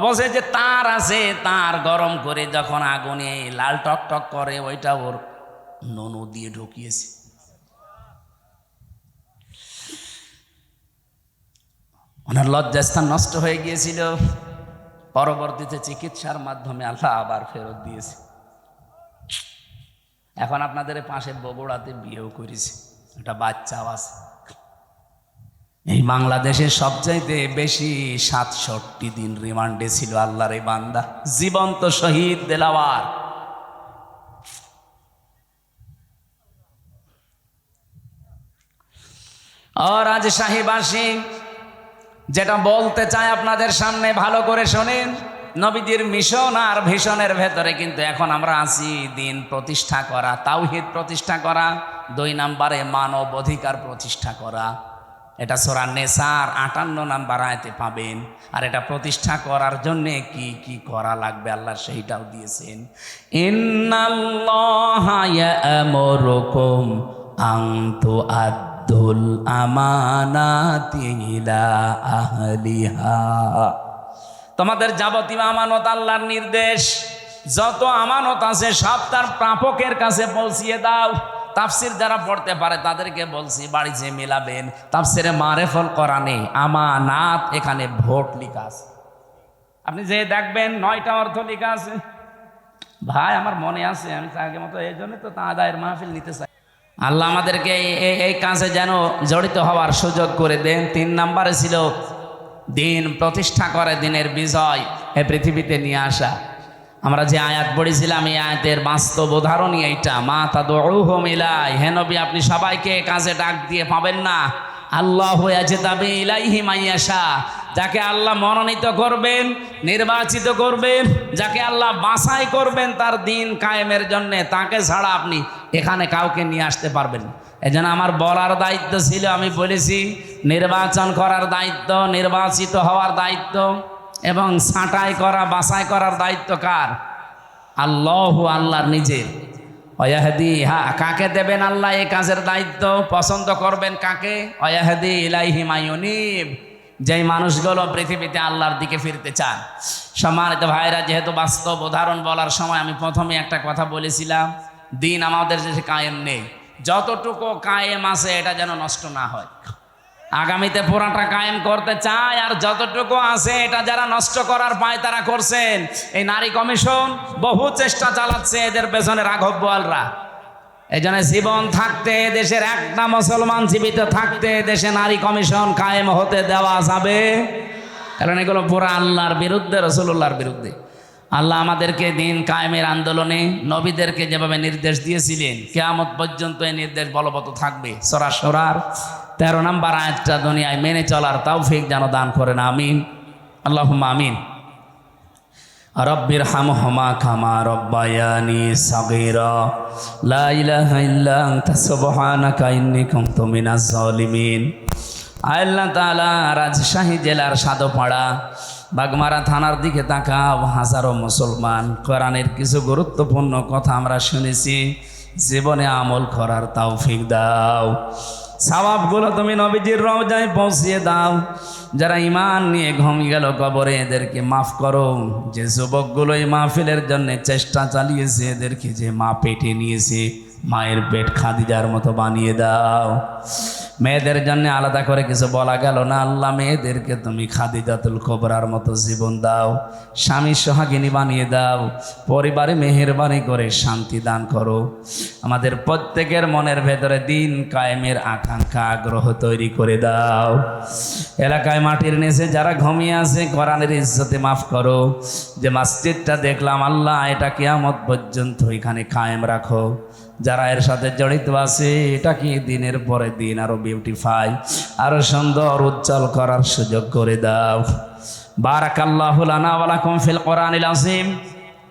বলছে যে তার আছে, তার গরম করে যখন আগুনে লাল টক টক করে, ওইটা ওর ননু দিয়ে ঢুকিয়েছে। ওনার লজ্জাস্থান নষ্ট হয়ে গিয়েছিল, পরবর্তীতে চিকিৎসার মাধ্যমে আল্লাহ আবার ফেরত দিয়েছে। এখন আপনাদের পাশে বগুড়াতে বিয়েও করেছে, একটা বাচ্চাও আছে। এই বাংলাদেশের সবচাইতে বেশি 67 দিন রিমান্ডে ছিল আল্লাহর এই বান্দা, জীবন্ত শহীদ দেলাওয়ার। আর আজ শাহীবাসী যেটা বলতে চাই আপনাদের সামনে, ভালো করে শোনেন। নবীজির মিশন আর ভিশনের ভেতরে কিন্তু এখন আমরা আছি দিন প্রতিষ্ঠা করা, তাওহীদ প্রতিষ্ঠা করা, 2 নম্বরে মানব অধিকার প্রতিষ্ঠা করা। এটা সূরা নেসার 58 নম্বর আয়াতে পাবেন। আর এটা প্রতিষ্ঠা করার জন্য কি কি করা লাগবে আল্লাহ সেইটাও দিয়েছেন। ইন্নাল্লাহা ইয়া'মুরুকুম আন তুআদ্দু আদ্দুল আমানাতি ইলা আহলিহা। তোমাদের যাবতীয় আমানত আল্লাহর নির্দেশ, যত আমানত আছে সব তার প্রাপকের কাছে পৌঁছিয়ে দাও। তাফসির যারা পড়তে পারে তাদেরকে বলছি বাড়ি যে মেলাবেন, তাফসিরে মারেফুল কোরআনে আমানাত এখানে ভোট লেখা আছে। আপনি যে দেখবেন 9টা অর্থ লেখা আছে। ভাই আমার মনে আছে, আমি আগে মতো এই জন্য তো তা আদায়ের মাহফিল নিতে চাই। আল্লাহ আমাদেরকে এই কাজে যেন জড়িত হওয়ার সুযোগ করে দেন। 3 নম্বরে ছিল দিন প্রতিষ্ঠা করে, দিনের বিজয় এ পৃথিবীতে নিয়ে আসা। আমরা যে আয়াত পড়েছিলাম এই আয়াতের বাস্তব উদাহরণই এইটা, মা তাদউহুম ইলাইহি। হে নবী, আপনি সবাইকে কাজে ডাক দিয়ে পাবেন না। আল্লাহু ইয়াজতাবি ইলাইহি মাইয়াশা, যাকে আল্লাহ মনোনীত করবেন, নির্বাচিত করবেন, যাকে আল্লাহ বাছাই করবেন তার দিন কায়েমের জন্যে, তাকে ছাড়া আপনি এখানে কাউকে নিয়ে আসতে পারবেন। এজন্য আমার বলার দায়িত্ব ছিল, আমি বলেছি নির্বাচন করার দায়িত্ব, নির্বাচিত হওয়ার দায়িত্ব এবং ছাঁটাই করা, বাছাই করার দায়িত্ব কার? আল্লাহু, আল্লাহর নিজের। অয়াহদি, হ্যাঁ, কাকে দেবেন আল্লাহ এই কাজের দায়িত্ব? পছন্দ করবেন কাকে? অয়াহদি ইলাইহি মাইয়ুনিব, যেই মানুষগুলো পৃথিবীতে আল্লাহর দিকে ফিরতে চান। সম্মানিত ভাইরা, যেহেতু বাস্তব উদাহরণ বলার সময় আমি প্রথমে একটা কথা বলেছিলাম, দিন আমাদের যে কায়েম নেই, যতটুকু কায়েম আছে এটা যেন নষ্ট না হয়। আগামীতে পুরাটা কায়েম করতে চায়, আর যতটুকু আছে এটা যারা নষ্ট করার পায় তারা করছেন। এই নারী কমিশন বহু চেষ্টা চালাচ্ছে এদের পেছনে রাঘব বোয়ালরা। এই জন্য জীবন থাকতে, দেশের একটা মুসলমান জীবিত থাকতে দেশে নারী কমিশন কায়েম হতে দেওয়া যাবে, কারণ এগুলো পুরা আল্লাহর বিরুদ্ধে, রাসূলুল্লাহর বিরুদ্ধে। আল্লাহ আমাদেরকে দিন কায়েমের আন্দোলনে নবীদেরকে যেভাবে নির্দেশ দিয়েছিলেন, কিয়ামত পর্যন্ত এই নির্দেশ বলবৎ থাকবে। সূরা শুরার 13 নম্বর আয়াতটা দুনিয়ায় মেনে চলার তৌফিক যেন দান করেন, আমিন, আল্লাহুম্মা আমিন। রব্বির হামহুমা কামা রব্বায়ানি সাগীরা, লা ইলাহা ইল্লা আনতা সুবহানাকা ইন্নী কুনতু মিনাজ জালিমিন। আল্লাহ তাআলা রাজশাহী জেলার সাদপাড়া বাগমারা থানার দিকে তাকাও। হাজারো মুসলমান, কোরআনের কিছু গুরুত্বপূর্ণ কথা আমরা শুনেছি, জীবনে আমল করার তৌফিক দাও। সওয়াবগুলো তুমি নবীজির রওজায় পৌঁছিয়ে দাও। যারা ঈমান নিয়ে ঘুমিয়ে গেল কবরে, এদেরকে মাফ করো। যে যুবকগুলো এই মাহফিলের জন্য চেষ্টা চালিয়েছে, এদেরকে যে মা পেটে নিয়েছে, মায়ের পেট খাদিজার মতো বানিয়ে দাও। মেয়েদের জন্য আলাদা করে কিছু বলা গেল না, আল্লাহ মেয়েদেরকে তুমি খাদিজাতুল কুবরার মতো জীবন দাও, স্বামী সোহাগিনী বানিয়ে দাও, পরিবারে মেহেরবানি করে শান্তি দান করো। আমাদের প্রত্যেকের মনের ভেতরে দিন কায়েমের আকাঙ্ক্ষা, আগ্রহ তৈরি করে দাও। এলাকায় মাটির নিচে যারা ঘুমিয়ে আছে, কোরআনের ইজ্জতে মাফ করো। যে মসজিদটা দেখলাম আল্লাহ, এটা কিয়ামত পর্যন্ত এখানে কায়েম রাখো। যারা এর সাথে জড়িত আছে, এটাকে দিনের পরে দিন আরো বিউটিফাই, আরো সুন্দর, উজ্জ্বল করার সুযোগ করে দাও। বারাকাল্লাহু লানা ওয়া লাকুম ফিল কোরআনিল আযীম।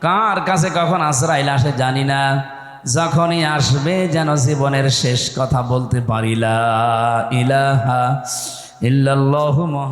কার কাছে কখন আজরাইল আসে জানি না, যখনই আসবে যেন জীবনের শেষ কথা বলতে পারি, লা ইলাহা ইল্লাল্লাহু।